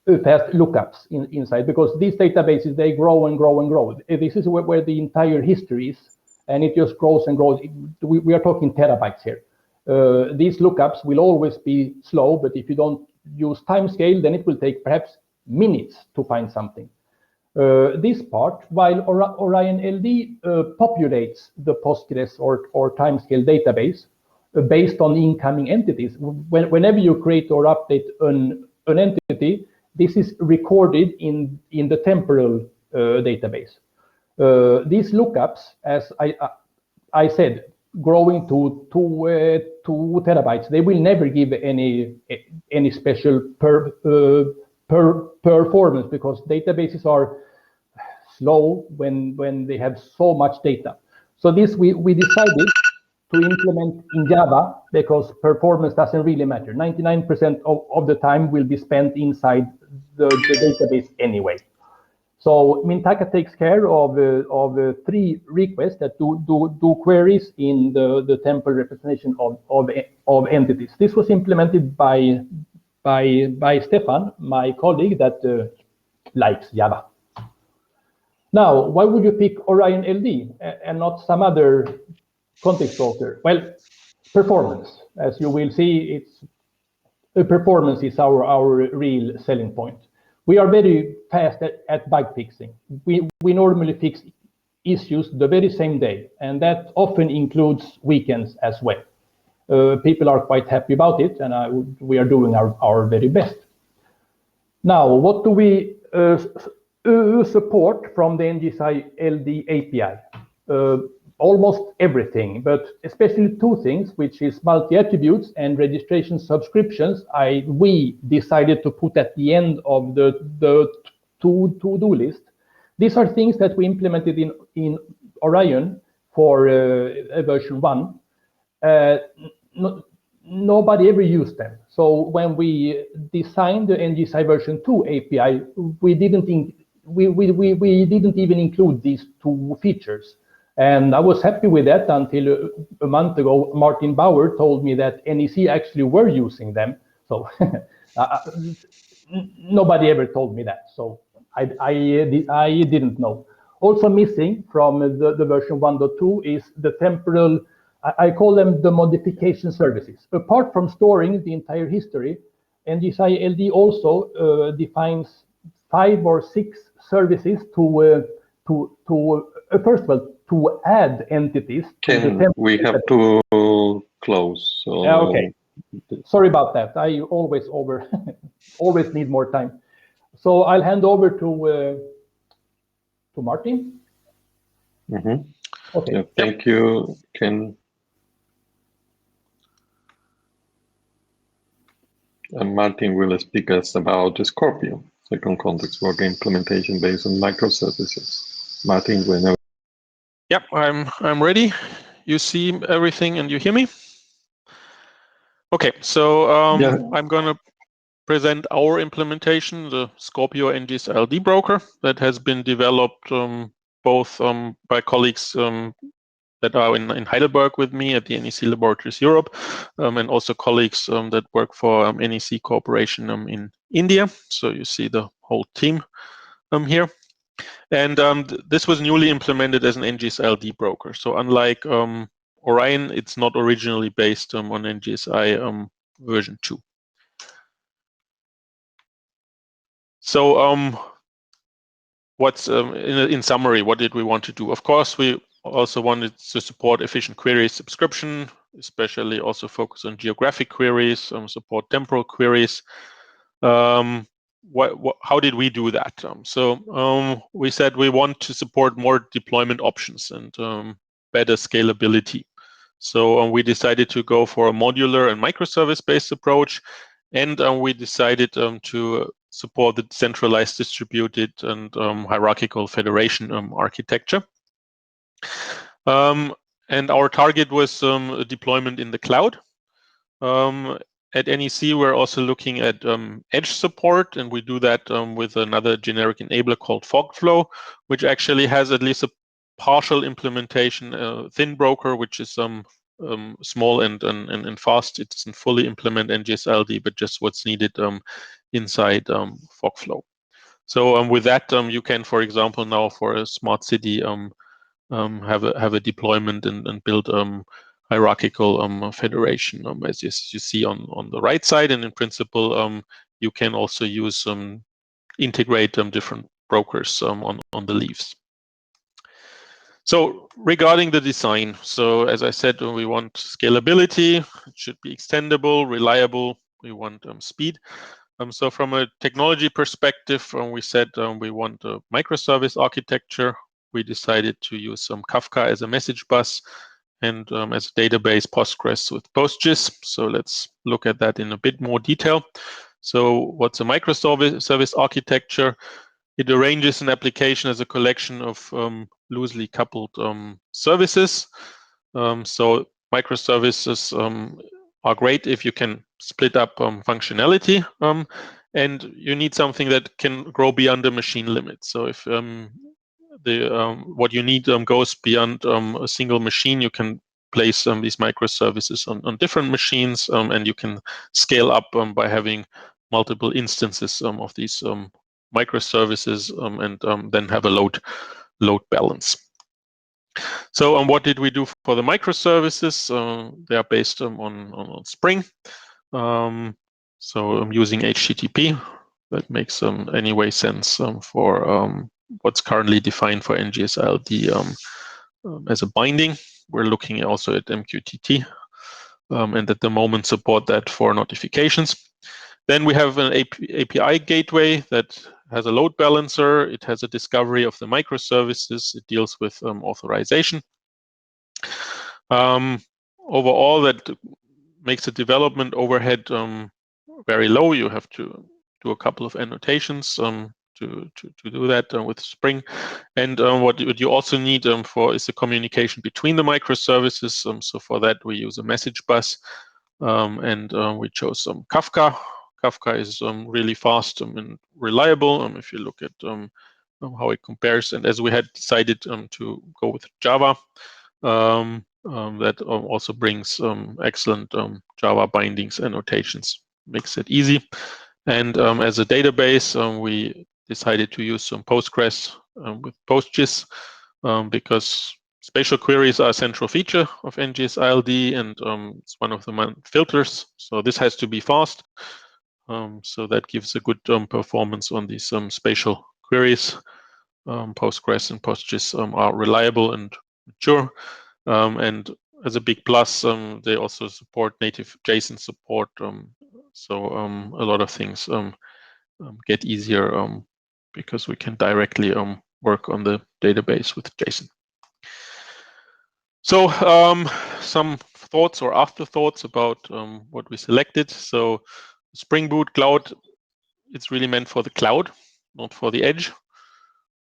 lookups inside, because these databases, they grow and grow and grow. This is where the entire history is, and it just grows and grows. We are talking terabytes here. These lookups will always be slow, but if you don't use timescale, then it will take perhaps minutes to find something. This part, while Orion-LD populates the Postgres or timescale database based on incoming entities. Whenever you create or update an entity, this is recorded in the temporal database. These lookups, as I said, growing to 2 terabytes, they will never give any special performance, because databases are slow when they have so much data. So this we decided to implement in Java because performance doesn't really matter. 99% of the time will be spent inside the database anyway. So Mintaka takes care of 3 requests that do queries in the temporal representation of entities. This was implemented by Stefan, my colleague that likes Java. Now, why would you pick Orion-LD and not some other context broker? Well, performance. As you will see, performance is our real selling point. We are very fast at bug fixing. We normally fix issues the very same day, and that often includes weekends as well. People are quite happy about it, and we are doing our very best. Now, what do we support from the NGSI-LD API? Almost everything, but especially 2 things, which is multi-attributes and registration subscriptions. We decided to put at the end of the to-do list. These are things that we implemented in Orion for version 1. Nobody ever used them. So when we designed the NGSI version 2 API, we didn't even include these 2 features. And I was happy with that until a month ago, Martin Bauer told me that NEC actually were using them. So nobody ever told me that. So I didn't know. Also missing from the version 1.2 is the temporal, I call them the modification services. Apart from storing the entire history, NGSI-LD also defines 5 or 6 services first of all, to add entities. We have to close. So okay. Sorry about that. I always always need more time. So I'll hand over to Martin. Mm-hmm. Okay. Yeah, thank you, Ken. And Martin will speak us about the Scorpio, second context worker implementation based on microservices. Martin, whenever. Yep, I'm ready. You see everything and you hear me? Okay, so I'm going to present our implementation, the Scorpio NGSI-LD broker that has been developed both by colleagues that are in Heidelberg with me at the NEC Laboratories Europe, and also colleagues that work for NEC Corporation in India. So you see the whole team here. And this was newly implemented as an NGSI-LD broker. So unlike Orion, it's not originally based on NGSI version 2. So what's in summary, what did we want to do? Of course, we also wanted to support efficient query subscription, especially also focus on geographic queries, support temporal queries. How did we do that? So we said we want to support more deployment options and better scalability. So we decided to go for a modular and microservice-based approach, and we decided to support the centralized, distributed, and hierarchical federation architecture. And our target was a deployment in the cloud. At NEC, we're also looking at edge support, and we do that with another generic enabler called Overflow, which actually has at least a partial implementation, thin broker, which is small and fast. It doesn't fully implement NGSI-LD, but just what's needed inside Overflow. So with that, you can, for example, now for a smart city, have a deployment and build hierarchical federation, as you see on the right side. And in principle, you can also use integrate different brokers on the leaves. So regarding the design, so as I said, we want scalability. It should be extendable, reliable. We want speed. So from a technology perspective, we said we want a microservice architecture. We decided to use some Kafka as a message bus and as a database Postgres with PostGIS. So let's look at that in a bit more detail. So what's a microservice architecture? it arranges an application as a collection of loosely coupled services. So microservices are great if you can split up functionality, and you need something that can grow beyond the machine limit. So if what you need goes beyond a single machine, you can place these microservices on different machines, and you can scale up by having multiple instances of these microservices, and then have a load balance. So what did we do for the microservices? They are based on Spring. So I'm using HTTP. That makes anyway sense for what's currently defined for NGSI-LD as a binding. We're looking also at MQTT, and at the moment support that for notifications. Then we have an API gateway that has a load balancer. It has a discovery of the microservices. It deals with authorization. Overall, that makes the development overhead very low. You have to do a couple of annotations to do that with Spring. And what you also need for is the communication between the microservices. So for that, we use a message bus, and we chose Kafka. Kafka is really fast and reliable if you look at how it compares. And as we had decided to go with Java, that also brings excellent Java bindings annotations, makes it easy. And as a database, we decided to use some Postgres with PostGIS because spatial queries are a central feature of NGSI-LD, and it's one of the main filters. So this has to be fast. So that gives a good performance on these spatial queries. Postgres and PostGIS are reliable and mature. And as a big plus, they also support native JSON support. So a lot of things get easier because we can directly work on the database with JSON. So some thoughts or afterthoughts about what we selected. So Spring Boot Cloud, it's really meant for the cloud, not for the edge.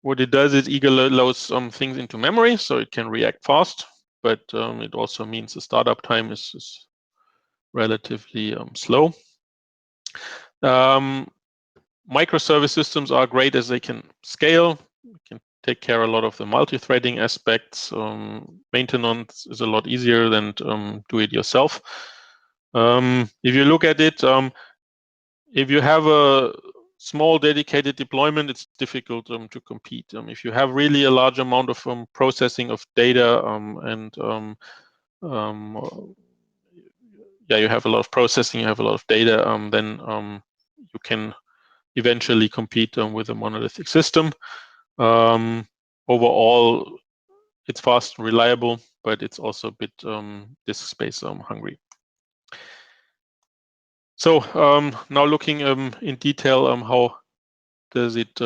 What it does is eagerly loads things into memory, so it can react fast, but it also means the startup time is relatively slow. Microservice systems are great as they can scale, can take care of a lot of the multi-threading aspects. Maintenance is a lot easier than do it yourself. If you look at it, if you have a small dedicated deployment, it's difficult to compete. If you have really a large amount of processing of data you have a lot of processing, you have a lot of data, then you can eventually compete with a monolithic system. Overall, it's fast and reliable, but it's also a bit disk space hungry. So now looking in detail, how does it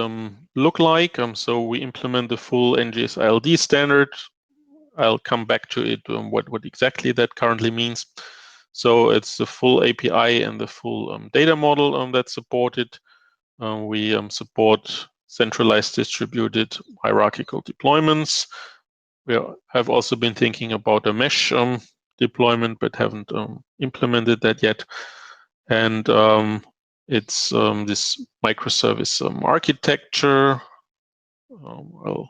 look like? So we implement the full NGSI-LD standard. I'll come back to it, what exactly that currently means. So it's the full API and the full data model that's supported. We support centralized distributed hierarchical deployments. We have also been thinking about a mesh deployment, but haven't implemented that yet. And it's this microservice architecture. I'll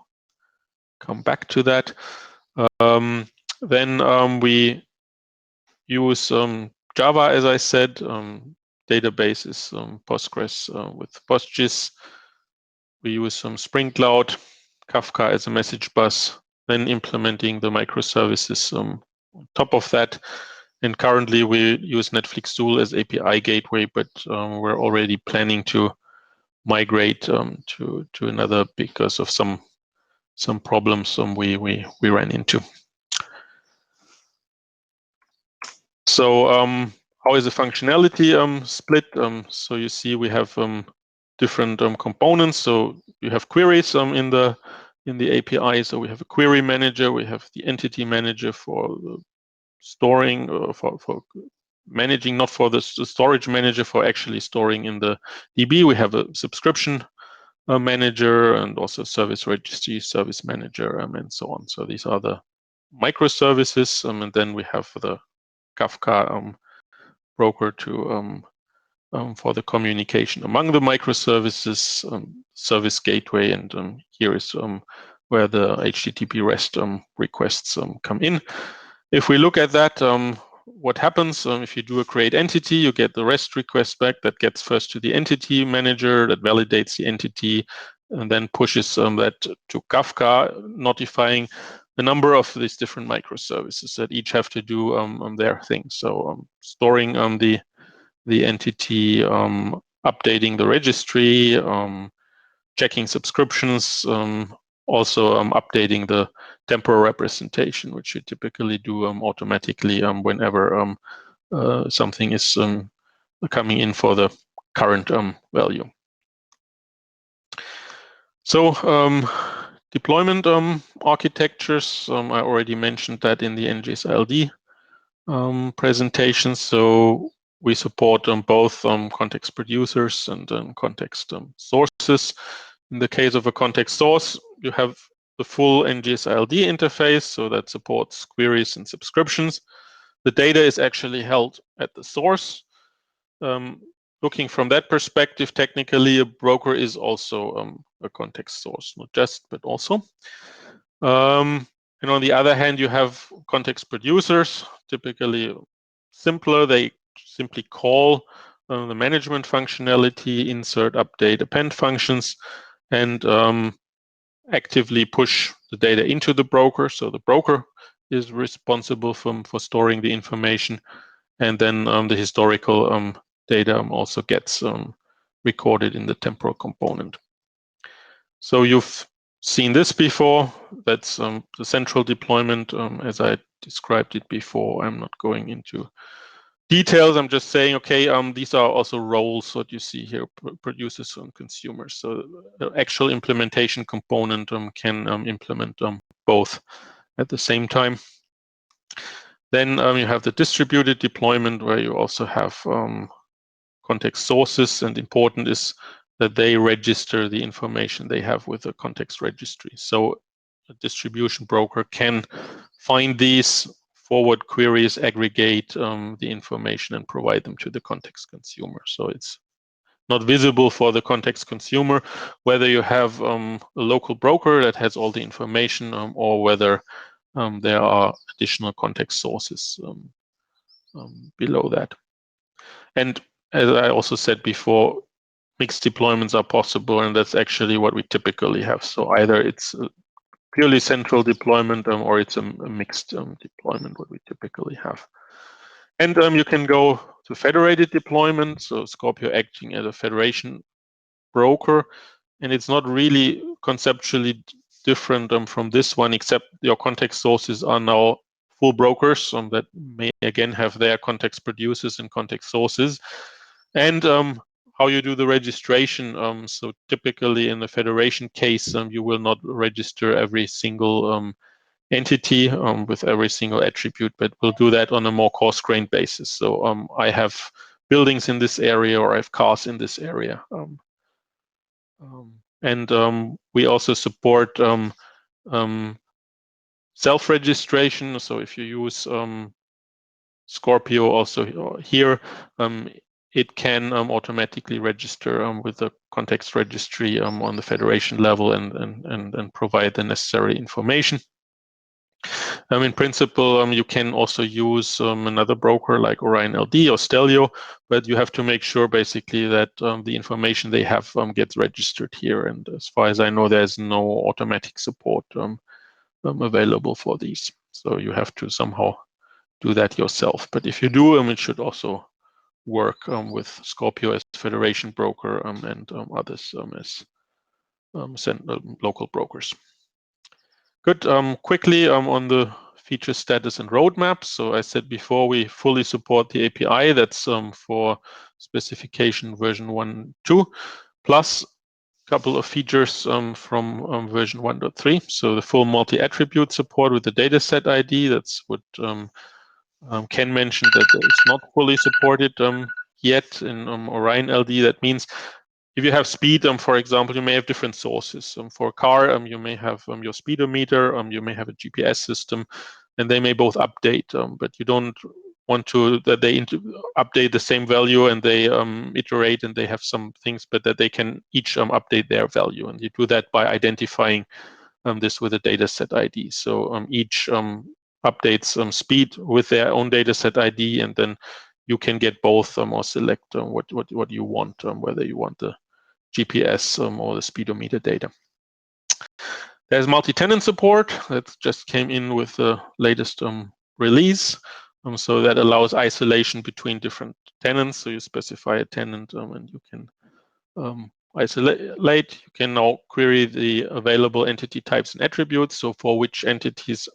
come back to that. Then we use Java, as I said. Database is Postgres with PostGIS. We use some Spring Cloud, Kafka as a message bus, then implementing the microservices on top of that. And currently we use Netflix Tool as API gateway, but we're already planning to migrate to another because of some problems we ran into. So how is the functionality split? So you see we have different components. So you have queries in the API. So we have a query manager, we have the entity manager for storing, for managing, not for the storage manager, for actually storing in the DB. We have a subscription manager, and also service registry, service manager, and so on. So these are the microservices, and then we have the Kafka broker to for the communication among the microservices, service gateway, and here is where the HTTP REST requests come in. If we look at that, what happens if you do a create entity, you get the REST request back that gets first to the entity manager, that validates the entity, and then pushes that to Kafka, notifying a number of these different microservices that each have to do their thing. So storing the entity, updating the registry, checking subscriptions, also updating the temporal representation, which you typically do automatically whenever something is coming in for the current value. So deployment architectures, I already mentioned that in the NGSI-LD presentation. So we support both context producers and context sources. In the case of a context source, you have the full NGSI-LD interface, so that supports queries and subscriptions. The data is actually held at the source. Looking from that perspective, technically, a broker is also a context source, not just, but also. And on the other hand, you have context producers, typically simpler. They simply call the management functionality, insert, update, append functions, and actively push the data into the broker. So the broker is responsible for storing the information, and then the historical data also gets recorded in the temporal component. So you've seen this before. That's the central deployment as I described it before. I'm not going into details. I'm just saying, okay, these are also roles what you see here, producers and consumers. So the actual implementation component can implement both at the same time. Then you have the distributed deployment, where you also have context sources, and important is that they register the information they have with the context registry. So a distribution broker can find these, forward queries, aggregate the information, and provide them to the context consumer. So it's not visible for the context consumer whether you have a local broker that has all the information or whether there are additional context sources below that. And as I also said before, mixed deployments are possible, and that's actually what we typically have. So either it's a purely central deployment or it's a mixed deployment, what we typically have. And you can go to federated deployment, so Scorpio acting as a federation broker, and it's not really conceptually different from this one, except your context sources are now full brokers that may again have their context producers and context sources. And how you do the registration. So typically in the federation case, you will not register every single entity with every single attribute, but we'll do that on a more coarse-grained basis. So I have buildings in this area, or I have cars in this area. And we also support self-registration. So if you use Scorpio also here, it can automatically register with the context registry on the federation level and provide the necessary information. In principle, you can also use another broker like Orion-LD or Stellio, but you have to make sure basically that the information they have gets registered here. And as far as I know, there's no automatic support available for these. So you have to somehow do that yourself. But if you do, it should also work with Scorpio as federation broker and others as local brokers. Good. Quickly on the feature status and roadmap. So I said before, we fully support the API. That's for specification version 1.2, plus a couple of features from version 1.3. So the full multi-attribute support with the dataset ID. That's what Ken mentioned, that it's not fully supported yet in Orion-LD. That means if you have speed, for example, you may have different sources. For a car, you may have your speedometer, you may have a GPS system, and they may both update, but you don't want to that they update the same value and they iterate and they have some things, but that they can each update their value, and you do that by identifying this with a dataset ID. So each updates speed with their own dataset ID, and then you can get both or select what you want, whether you want the GPS or the speedometer data. There's multi-tenant support that just came in with the latest release. So that allows isolation between different tenants. So you specify a tenant and you can isolate. You can now query the available entity types and attributes. So for which entities,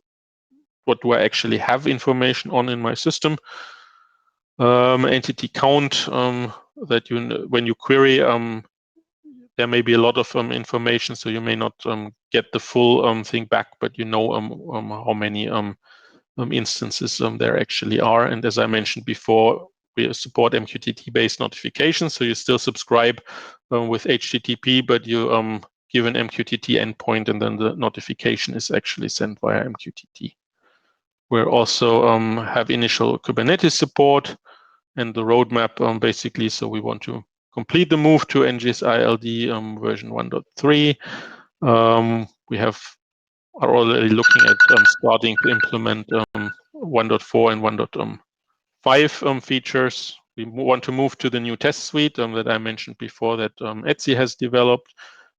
what do I actually have information on in my system? Entity count that when you query, there may be a lot of information, so you may not get the full thing back, but you know how many instances there actually are. And as I mentioned before, we support MQTT-based notifications, so you still subscribe with HTTP, but you give an MQTT endpoint, and then the notification is actually sent via MQTT. We also have initial Kubernetes support and the roadmap basically. So we want to complete the move to NGSI-LD version 1.3. We are already looking at starting to implement 1.4 and 1.5 features. We want to move to the new test suite that I mentioned before that ETSI has developed.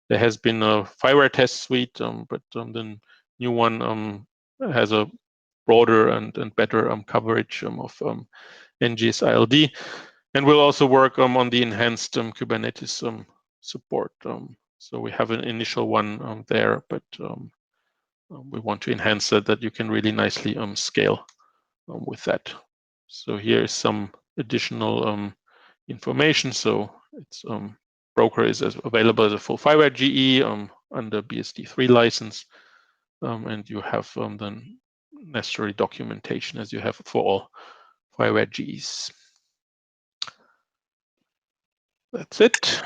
There has been a FIWARE test suite, but the new one has a broader and better coverage of NGSI-LD. And we'll also work on the enhanced Kubernetes support. So we have an initial one there, but we want to enhance that you can really nicely scale with that. So here is some additional information. So it's broker is available as a full FIWARE GE under BSD3 license, and you have the necessary documentation as you have for all FIWARE GEs. That's it.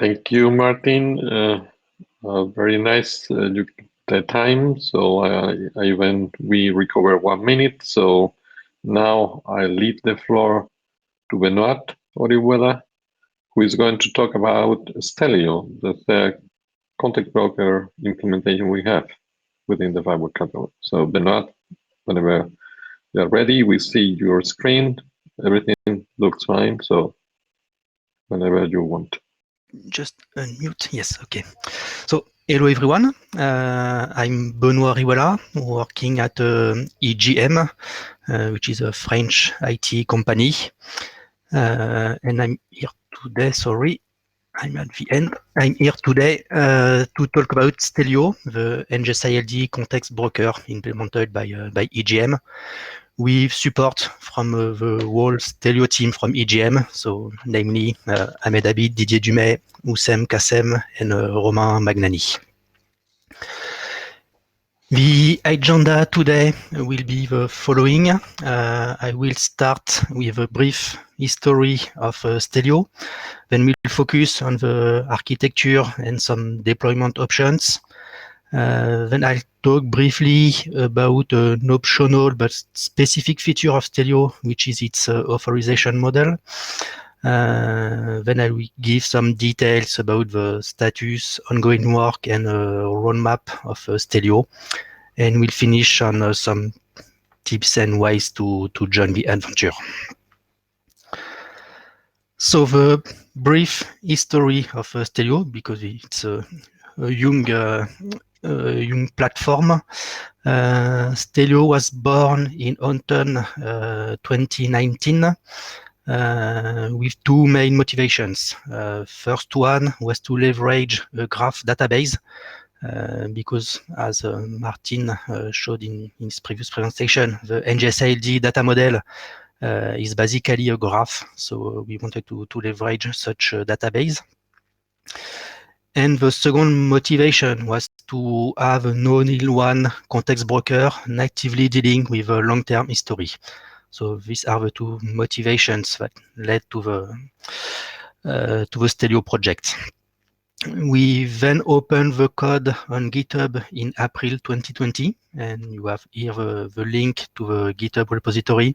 Thank you, Martin. Very nice the time. So we recover 1 minute. So now I leave the floor to Benoit Orihuela, who is going to talk about Stellio, the context broker implementation we have within the FIWARE catalog. So Benoit, whenever you're ready, we see your screen. Everything looks fine. So whenever you want. Just unmute. Yes, okay. So hello everyone. I'm Benoit Orihuela, working at EGM, which is a French IT company. And I'm here today, sorry, I'm at the end. I'm here today to talk about Stellio, the NGSI-LD context broker implemented by EGM, with support from the whole Stellio team from EGM, so namely Ahmed Abid, Didier Dumais, Oussem Kassem, and Romain Magnani. The agenda today will be the following. I will start with a brief history of Stellio. Then we'll focus on the architecture and some deployment options. Then I'll talk briefly about an optional but specific feature of Stellio, which is its authorization model. Then I will give some details about the status, ongoing work, and roadmap of Stellio. And we'll finish on some tips and ways to join the adventure. So the brief history of Stellio, because it's a young platform. Stellio was born in autumn 2019 with two main motivations. First one was to leverage a graph database because, as Martin showed in his previous presentation, the NGSI-LD data model is basically a graph. So we wanted to leverage such a database. And the second motivation was to have an all-in-one context broker natively dealing with a long-term history. So these are the two motivations that led to to the Stellio project. We then opened the code on GitHub in April 2020, and you have here the link to the GitHub repository,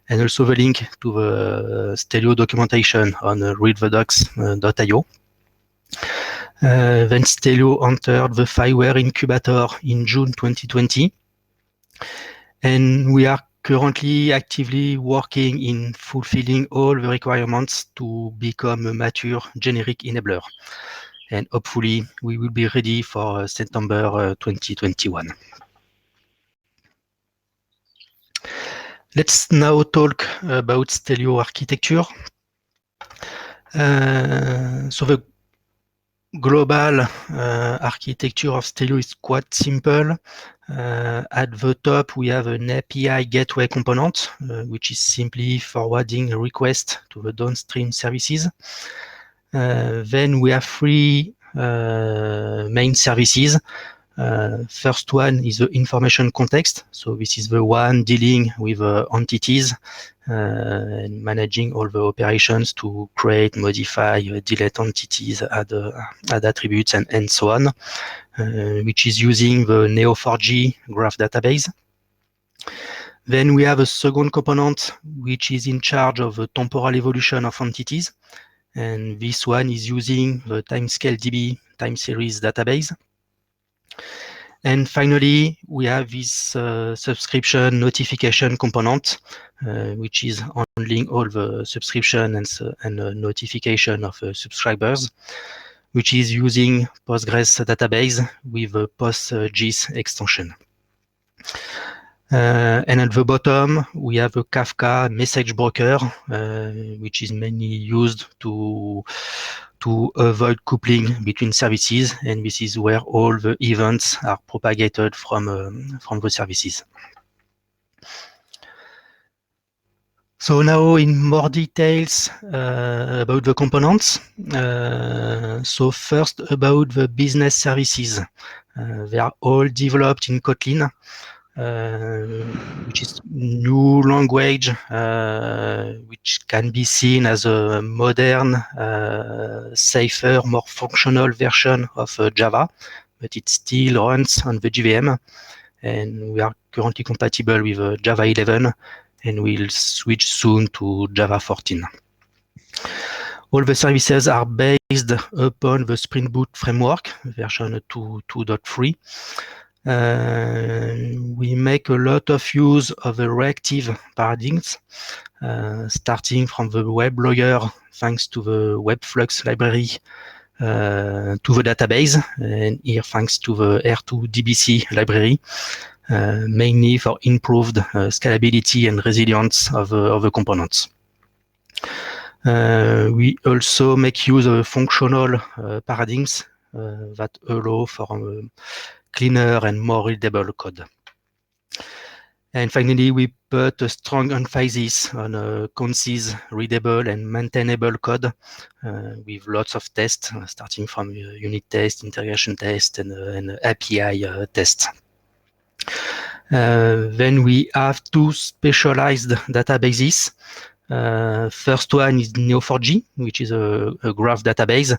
and also the link to the Stellio documentation on readthedocs.io. Then Stellio entered the FIWARE incubator in June 2020, and we are currently actively working in fulfilling all the requirements to become a mature generic enabler. And hopefully we will be ready for September 2021. Let's now talk about Stellio architecture. So the global architecture of Stellio is quite simple. At the top, we have an API gateway component, which is simply forwarding a request to the downstream services. Then we have three main services. First one is the information context. So this is the one dealing with entities and managing all the operations to create, modify, delete entities, add attributes, and so on, which is using the Neo4j graph database. Then we have a second component, which is in charge of the temporal evolution of entities. And this one is using the timescale-DB time series database. And finally, we have this subscription notification component, which is handling all the subscription and notification of subscribers, which is using Postgres database with a PostGIS extension. And at the bottom, we have a Kafka message broker, which is mainly used to avoid coupling between services, and this is where all the events are propagated from the services. So now in more details about the components. So first about the business services. They are all developed in Kotlin, which is new language, which can be seen as a modern, safer, more functional version of Java, but it still runs on the JVM, and we are currently compatible with Java 11, and we'll switch soon to Java 14. All the services are based upon the Spring Boot framework, version 2.3. We make a lot of use of the reactive paradigms, starting from the web lawyer, thanks to the Webflux library, to the database, and here thanks to the R2DBC library, mainly for improved scalability and resilience of the components. We also make use of functional paradigms that allow for cleaner and more readable code. And finally, we put a strong emphasis on concise, readable, and maintainable code with lots of tests, starting from unit test, integration test, and API tests. Then we have two specialized databases. First one is Neo4j, which is a graph database,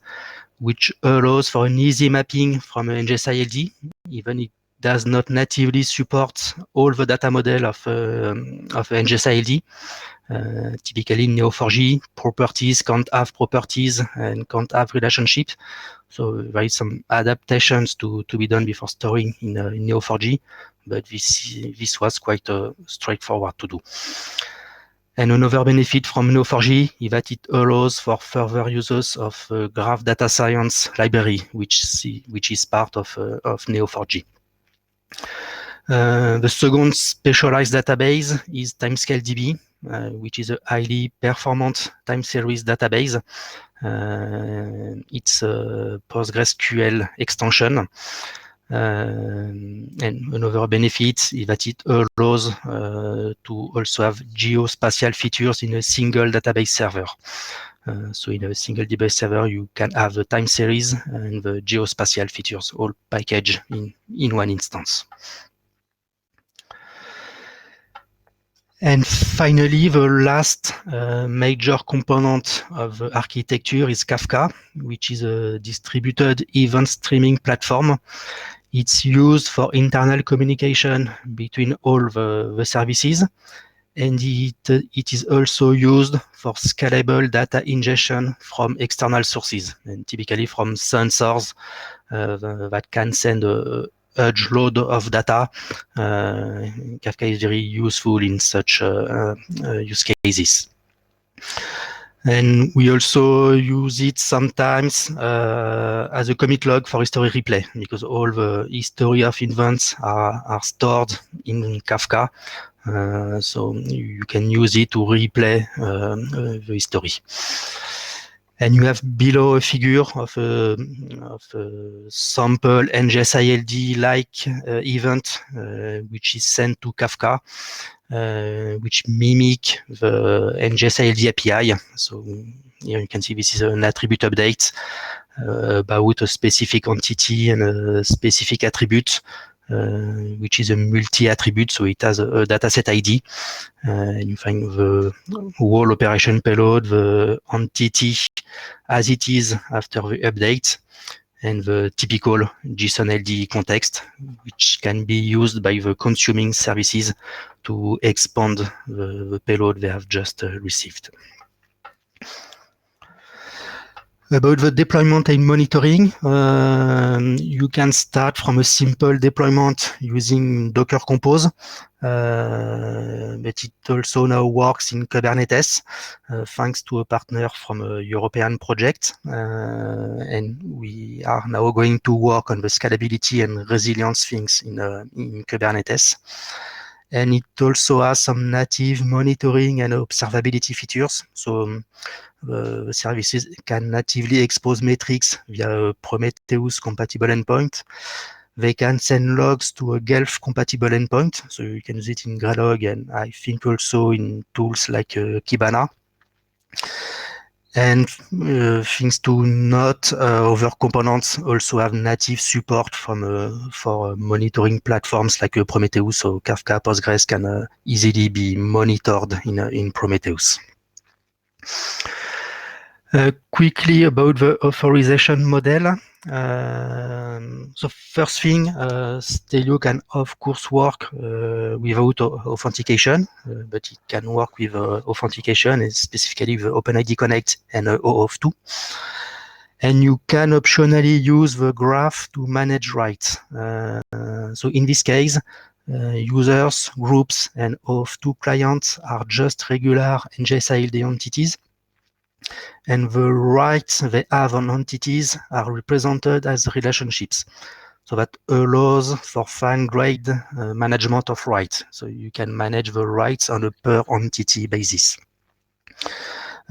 which allows for an easy mapping from NGSI-LD, even it does not natively support all the data model of NGSI-LD. Typically, Neo4j properties can't have properties and can't have relationships. So there is some adaptations to be done before storing in Neo4j, but this was quite straightforward to do. And another benefit from Neo4j is that it allows for further uses of graph data science library, which is part of Neo4j. The second specialized database is timescale-DB, which is a highly performant time series database. It's a PostgreSQL extension. And another benefit is that it allows to also have geospatial features in a single database server. So in a single database server, you can have the time series and the geospatial features all packaged in one instance. And finally, the last major component of the architecture is Kafka, which is a distributed event streaming platform. It's used for internal communication between all the services, and it is also used for scalable data ingestion from external sources, and typically from sensors that can send a huge load of data. Kafka is very useful in such use cases. And we also use it sometimes as a commit log for history replay, because all the history of events are stored in Kafka. So you can use it to replay the history. And you have below a figure of a sample NGSI-LD like event, which is sent to Kafka, which mimic the NGSI-LD API. So here you can see this is an attribute update about a specific entity and a specific attribute, which is a multi-attribute, so it has a dataset ID. And you find the whole operation payload, the entity as it is after the update, and the typical JSON-LD context, which can be used by the consuming services to expand the payload they have just received. About the deployment and monitoring, you can start from a simple deployment using Docker Compose, but it also now works in Kubernetes, thanks to a partner from a European project. And we are now going to work on the scalability and resilience things in Kubernetes. And it also has some native monitoring and observability features. So the services can natively expose metrics via a Prometheus compatible endpoint. They can send logs to a Guelph compatible endpoint, so you can use it in Graylog and I think also in tools like Kibana. And things to note, other components also have native support from for monitoring platforms like Prometheus, so Kafka, Postgres can easily be monitored in Prometheus. Quickly about the authorization model. So first thing, Stellio can of course work without authentication, but it can work with authentication, and specifically with OpenID Connect and OAuth 2. And you can optionally use the graph to manage rights. So in this case, users, groups, and OAuth 2 clients are just regular NGSI-LD entities, and the rights they have on entities are represented as relationships. So that allows for fine-grained management of rights. So you can manage the rights on a per entity basis.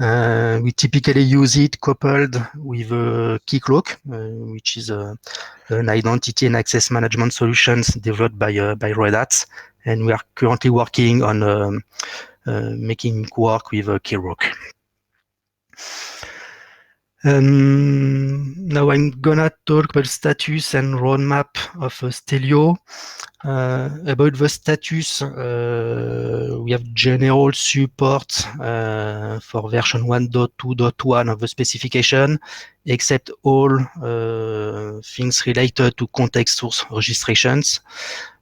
We typically use it coupled with a Keycloak, which is an identity and access management solutions developed by Red Hat, and we are currently working on making it work with Keyrock. Now I'm gonna talk about status and roadmap of Stellio. About the status, we have general support for version 1.2.1 of the specification, except all things related to context source registrations.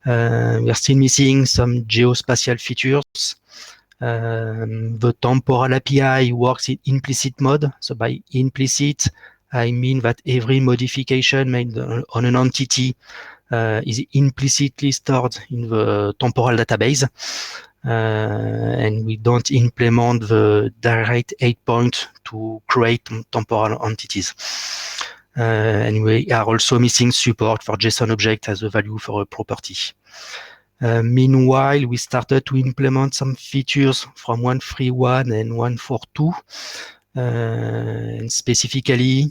We are still missing some geospatial features. The Temporal API works in implicit mode. So by implicit, I mean that every modification made on an entity is implicitly stored in the temporal database. And we don't implement the direct 8-point to create temporal entities. And we are also missing support for JSON object as a value for a property. Meanwhile, we started to implement some features from 1.3.1 and 1.4.2. And specifically,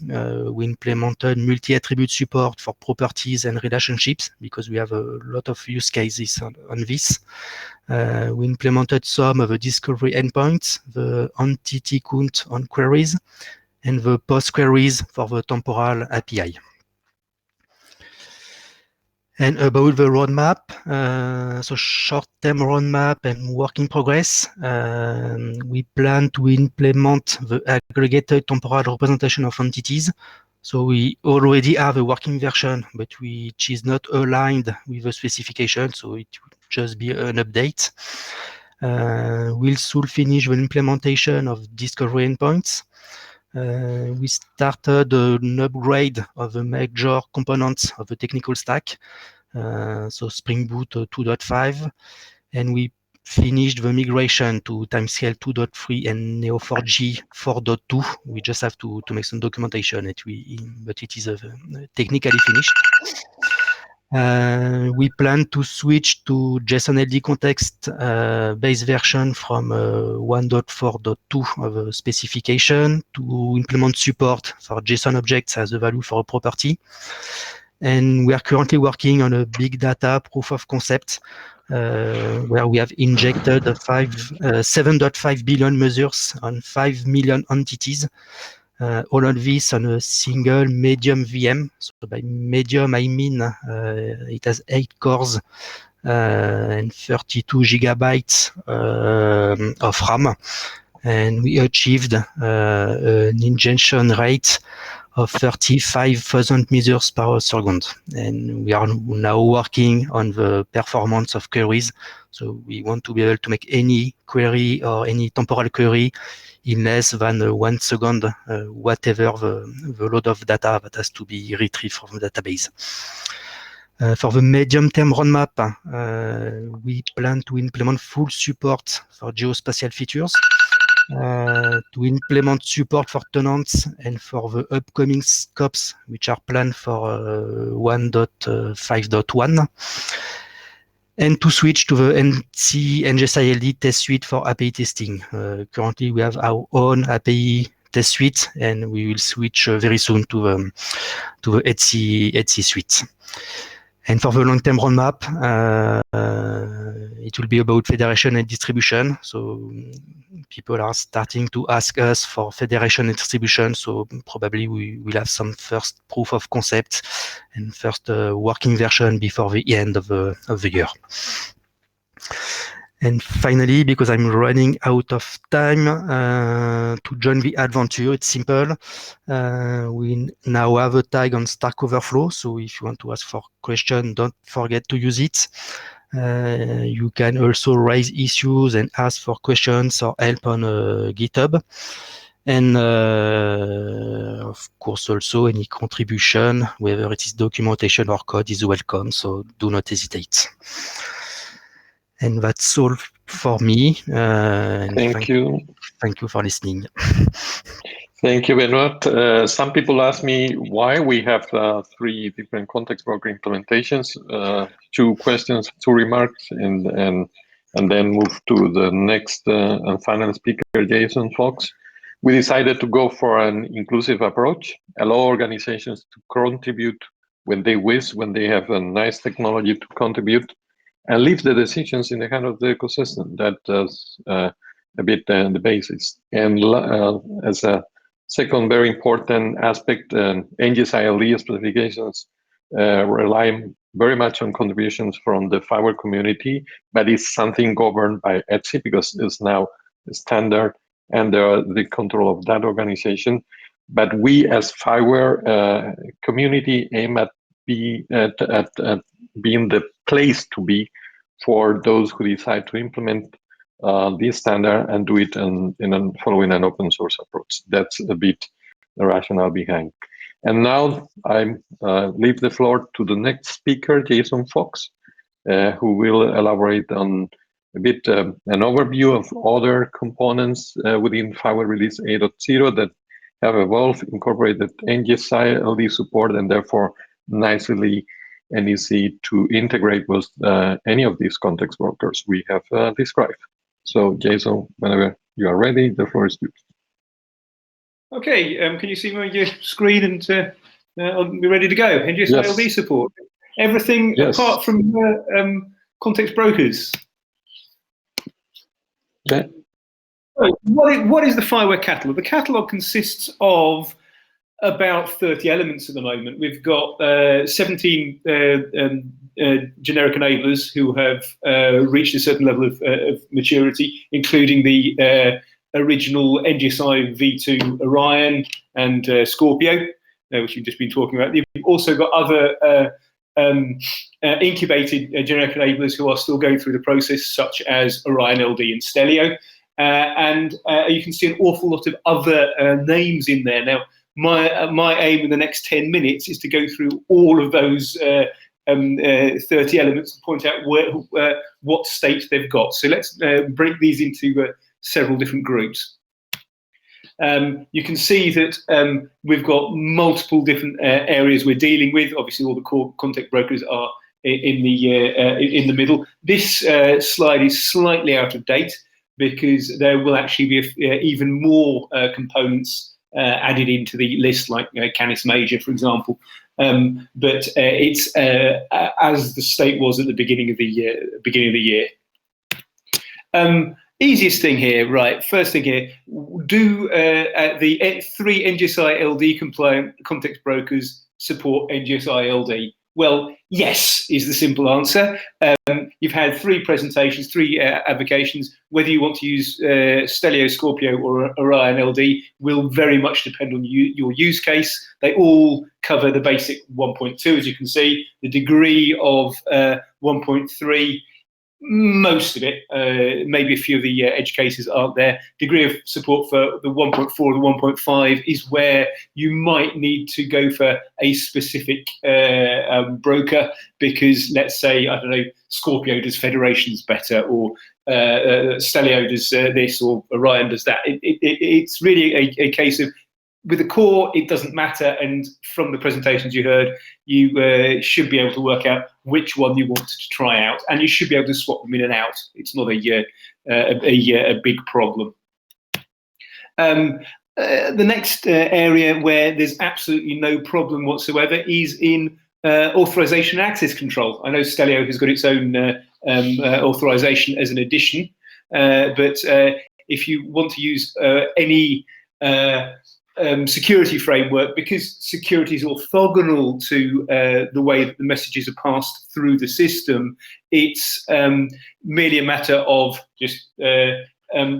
we implemented multi-attribute support for properties and relationships because we have a lot of use cases on this. We implemented some of the discovery endpoints, the entity count on queries, and the post queries for the temporal API. And about the roadmap, so short-term roadmap and work in progress, we plan to implement the aggregated temporal representation of entities. So we already have a working version, but which is not aligned with the specification, so it will just be an update. We'll soon finish the implementation of discovery endpoints. We started an upgrade of the major components of the technical stack, so Spring Boot 2.5, and we finished the migration to Timescale 2.3 and Neo4j 4.2. We just have to make some documentation, but it is technically finished. We plan to switch to JSON-LD context base version from 1.4.2 of a specification to implement support for JSON objects as a value for a property. And we are currently working on a big data proof of concept where we have injected 7.5 billion measures on 5 million entities. All of this on a single medium VM. So by medium, I mean it has 8 cores and 32 gigabytes of RAM. And we achieved an ingestion rate of 35,000 measures per second. And we are now working on the performance of queries. So we want to be able to make any query or any temporal query in less than 1 second, whatever the load of data that has to be retrieved from the database. For the medium-term roadmap, we plan to implement full support for geospatial features, to implement support for tenants and for the upcoming scopes, which are planned for 1.5.1. And to switch to the NGSI-LD test suite for API testing. Currently, we have our own API test suite, and we will switch very soon to the ETSI suite. And for the long-term roadmap, it will be about federation and distribution. So people are starting to ask us for federation and distribution. So probably we will have some first proof of concept and first working version before the end of the year. And finally, because I'm running out of time to join the adventure, it's simple. We now have a tag on Stack Overflow. So if you want to ask for questions, don't forget to use it. You can also raise issues and ask for questions or help on GitHub. And of course, also any contribution, whether it is documentation or code, is welcome. So do not hesitate. And that's all for me. Thank you. Thank you for listening. Thank you, Benoit. Some people ask me why we have 3 different context broker implementations. 2 questions, 2 remarks, and then move to the next and final speaker, Jason Fox. We decided to go for an inclusive approach, allow organizations to contribute when they wish, when they have a nice technology to contribute, and leave the decisions in the hand of the ecosystem. That does a bit the basis. And as a second very important aspect, NGSI-LD specifications rely very much on contributions from the FIWARE community, but it's something governed by ETSI because it's now a standard under the control of that organization. But we as FIWARE community aim at being the place to be for those who decide to implement this standard and do it in following an open source approach. That's a bit the rationale behind. And now I leave the floor to the next speaker, Jason Fox, who will elaborate on a bit an overview of other components within FIWARE Release 8.0 that have evolved, incorporated NGSI-LD support, and therefore nicely and easy to integrate with any of these context brokers we have described. So Jason, whenever you are ready, the floor is yours. Okay, can you see my screen and I'll be ready to go? NGSI-LD Yes. support. Everything Yes. apart from context brokers. Okay. What is the FIWARE catalog? The catalog consists of about 30 elements at the moment. We've got 17 generic enablers who have reached a certain level of maturity, including the original NGSI v2 Orion and Scorpio, which we've just been talking about. You've also got other incubated generic enablers who are still going through the process, such as Orion-LD and Stellio. And you can see an awful lot of other names in there. Now, my aim in the next 10 minutes is to go through all of those 30 elements and point out what state they've got. So let's break these into several different groups. You can see that we've got multiple different areas we're dealing with. Obviously, all the core context brokers are in the middle. This slide is slightly out of date because there will actually be even more components added into the list, like Canis Major, for example. But it's as the state was at the beginning of the year. Easiest thing here, right? First thing here, do the 3 NGSI-LD compliant context brokers support NGSI-LD? Well, yes, is the simple answer. You've had 3 presentations, 3 applications. Whether you want to use Stellio, Scorpio, or Orion-LD will very much depend on your use case. They all cover the basic 1.2, as you can see. The degree of 1.3, most of it, maybe a few of the edge cases aren't there. Degree of support for the 1.4 or the 1.5 is where you might need to go for a specific broker, because let's say, I don't know, Scorpio does federations better, or Stellio does this, or Orion does that. It's really a case of, with the core, it doesn't matter, and from the presentations you heard, you should be able to work out which one you want to try out, and you should be able to swap them in and out. It's not a big problem. The next area where there's absolutely no problem whatsoever is in authorization and access control. I know Stellio has got its own authorization as an addition, but if you want to use any security framework, because security is orthogonal to the way that the messages are passed through the system, it's merely a matter of just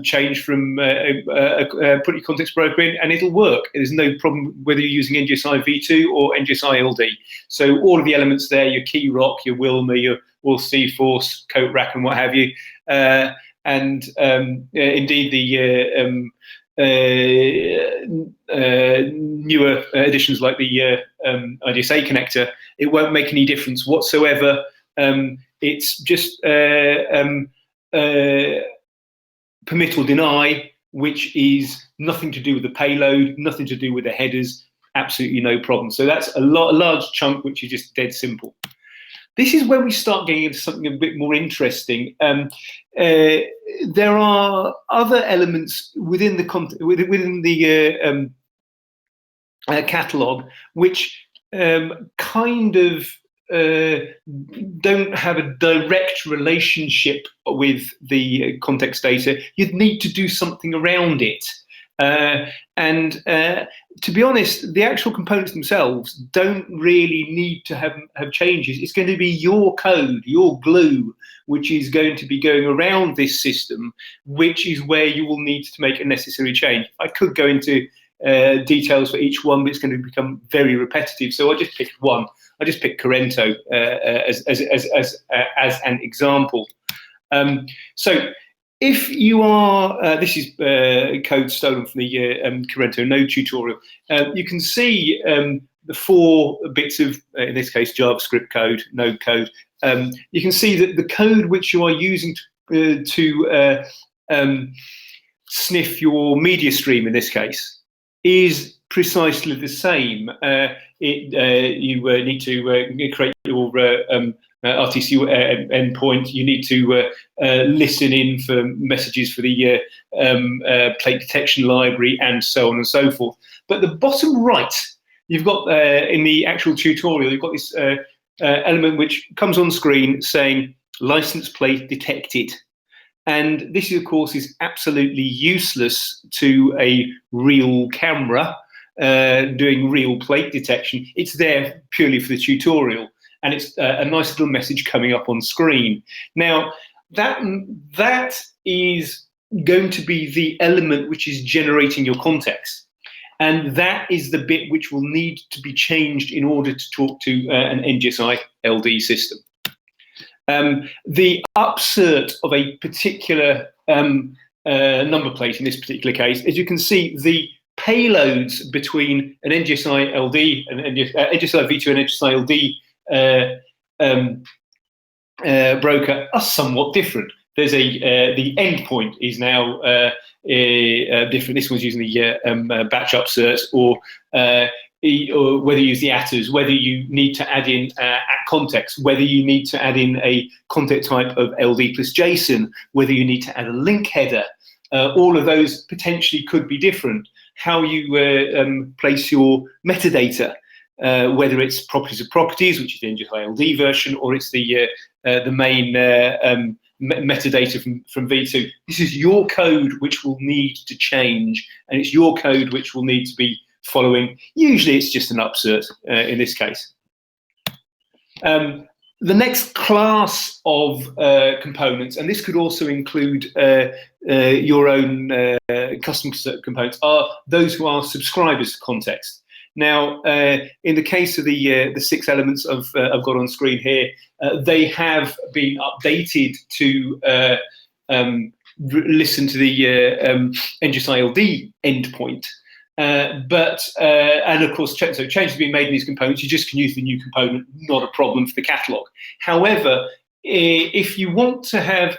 change from put your context broker in and it'll work. There's no problem whether you're using NGSI v2 or NGSI-LD. So all of the elements there, your key rock, your Wilma, your Wolf C-Force, coat rack, and what have you, and indeed the newer additions like the IDSA connector, it won't make any difference whatsoever. It's just permit or deny, which is nothing to do with the payload, nothing to do with the headers, absolutely no problem. So that's a large chunk, which is just dead simple. This is where we start getting into something a bit more interesting. There are other elements within the catalog which kind of don't have a direct relationship with the context data. You'd need to do something around it. And to be honest, the actual components themselves don't really need to have changes. It's going to be your code, your glue, which is going to be going around this system, which is where you will need to make a necessary change. I could go into details for each one, but it's going to become very repetitive. So I just picked one. I just picked Corrento as an example. So if you are, this is code stolen from the Corrento node tutorial, you can see the 4 bits of, in this case, JavaScript code, node code. You can see that the code which you are using to sniff your media stream, in this case, is precisely the same. You need to create your RTC endpoint. You need to listen in for messages for the plate detection library, and so on and so forth. But the bottom right, you've got in the actual tutorial, you've got this element which comes on screen saying license plate detected. And this, of course, is absolutely useless to a real camera. doing real plate detection. It's there purely for the tutorial, and it's a nice little message coming up on screen. Now, that is going to be the element which is generating your context. And that is the bit which will need to be changed in order to talk to an NGSI-LD system. The upsert of a particular number plate in this particular case, as you can see, the payloads between an NGSI-LD, NGSI V2 and NGSI-LD broker are somewhat different. There's the endpoint is now different. This one's using the batch upsert, or whether you use the attrs, whether you need to add in at context, whether you need to add in a context type of LD plus JSON, whether you need to add a link header. All of those potentially could be different. How you place your metadata, whether it's properties of properties, which is the NGSI-LD version, or it's the main metadata from V2. This is your code which will need to change, and it's your code which will need to be following. Usually it's just an upsert in this case. The next class of components, and this could also include your own custom components, are those who are subscribers to context. Now, in the case of the 6 elements I've got on screen here, they have been updated to listen to the NGSI-LD endpoint. And of course, so changes have been made in these components. You just can use the new component, not a problem for the catalog. However, if you want to have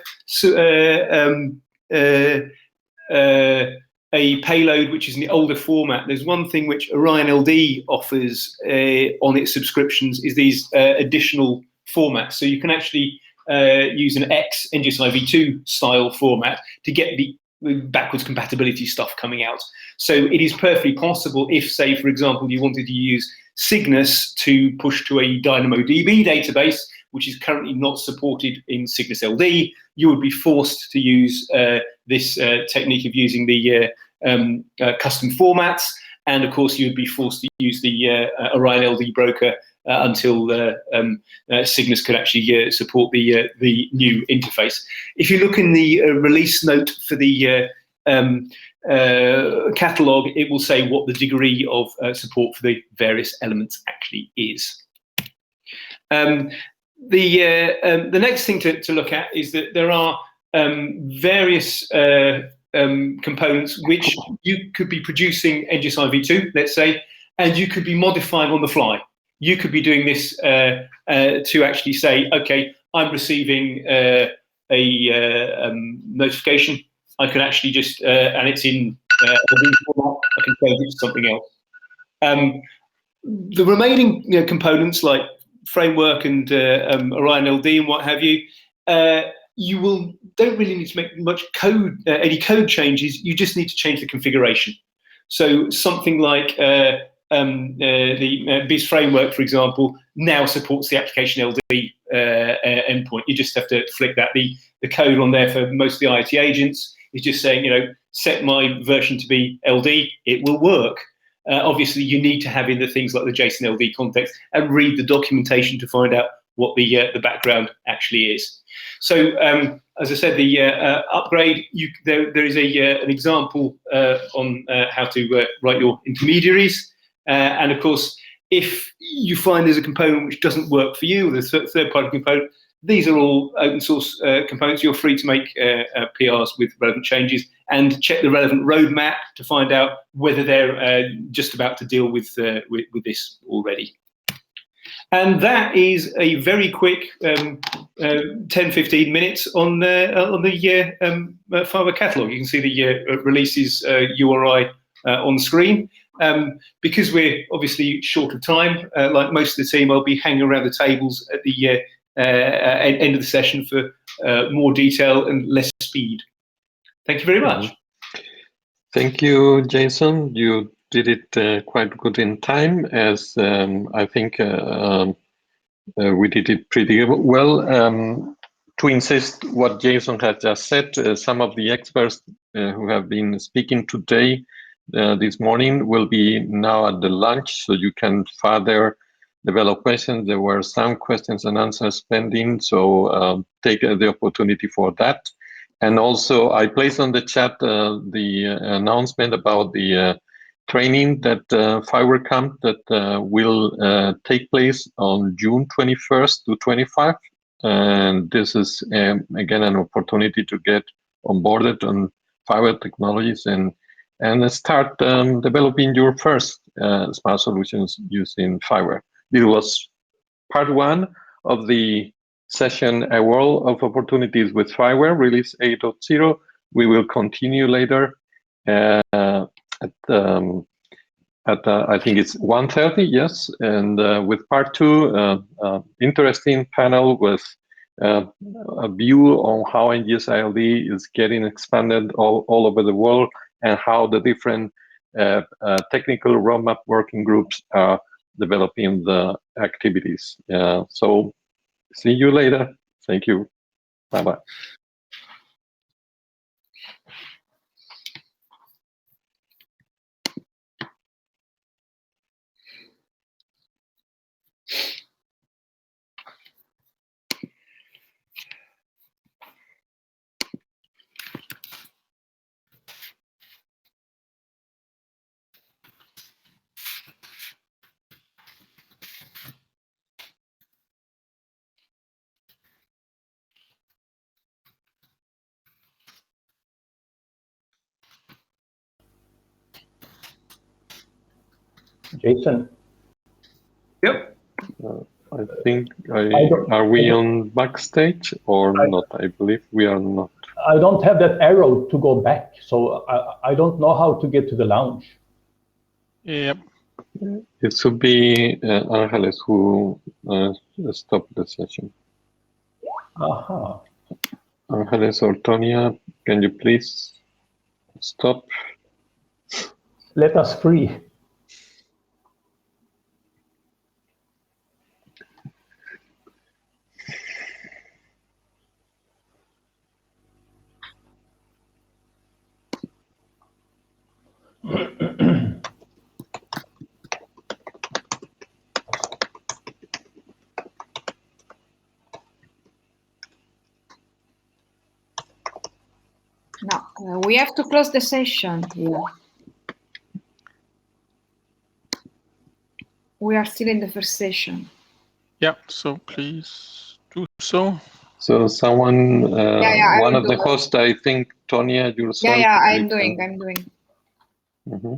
a payload which is in the older format, there's one thing which Orion-LD offers on its subscriptions is these additional formats. So you can actually use an X NGSI V2 style format to get the backwards compatibility stuff coming out. So it is perfectly possible if, say, for example, you wanted to use Cygnus to push to a DynamoDB database, which is currently not supported in Cygnus LD, you would be forced to use this technique of using the custom formats. And of course, you would be forced to use the Orion-LD broker until Cygnus could actually support the new interface. If you look in the release note for the catalog, it will say what the degree of support for the various elements actually is. The next thing to look at is that there are various components which you could be producing NGSI V2, let's say, and you could be modifying on the fly. You could be doing this to actually say, okay, I'm receiving a notification. I can actually just, and it's in format, I can change it to something else. The remaining components like framework and Orion-LD and what have you, you don't really need to make much code, any code changes. You just need to change the configuration. So something like the BIS framework, for example, now supports the application LD endpoint. You just have to flick that. The code on there for most of the IoT agents is just saying, set my version to be LD. It will work. Obviously, you need to have in the things like the JSON LD context and read the documentation to find out what the background actually is. So, as I said, the upgrade, there is an example on how to write your intermediaries. And of course, if you find there's a component which doesn't work for you, or there's a third-party component, these are all open source components. You're free to make PRs with relevant changes and check the relevant roadmap to find out whether they're just about to deal with this already. And that is a very quick 10-15 minutes on the FIWARE catalog. You can see the releases URI on screen. Because we're obviously short of time, like most of the team, I'll be hanging around the tables at the end of the session for more detail and less speed. Thank you very much. Thank you, Jason. You did it quite good in time, as I think we did it pretty well. To insist what Jason had just said, some of the experts who have been speaking today, this morning will be now at the lunch, so you can further develop questions. There were some questions and answers pending, so take the opportunity for that. And also, I placed on the chat the announcement about the training that FIWARE Camp that will take place on June 21st to 25. And this is, again, an opportunity to get onboarded on FIWARE technologies and start developing your first smart solutions using FIWARE. This was part one of the session, A World of Opportunities with FIWARE, Release 8.0. We will continue later at I think it's 1:30, yes, and with part two, interesting panel with a view on how NGSI-LD is getting expanded all over the world and how the different technical roadmap working groups are developing the activities. So see you later. Thank you. Bye-bye. Jason. Yep. I think, are we on backstage or not? I believe we are not. I don't have that arrow to go back, so I don't know how to get to the lounge. Yep. It should be Angeles who stopped the session. Aha. Angeles or Tonia, can you please stop? Let us free. No, we have to close the session here. We are still in the first session. Yeah, so please do so. So someone, one of the hosts, I think, Tonia, yourself. Yeah, I'm doing. Mm-hmm.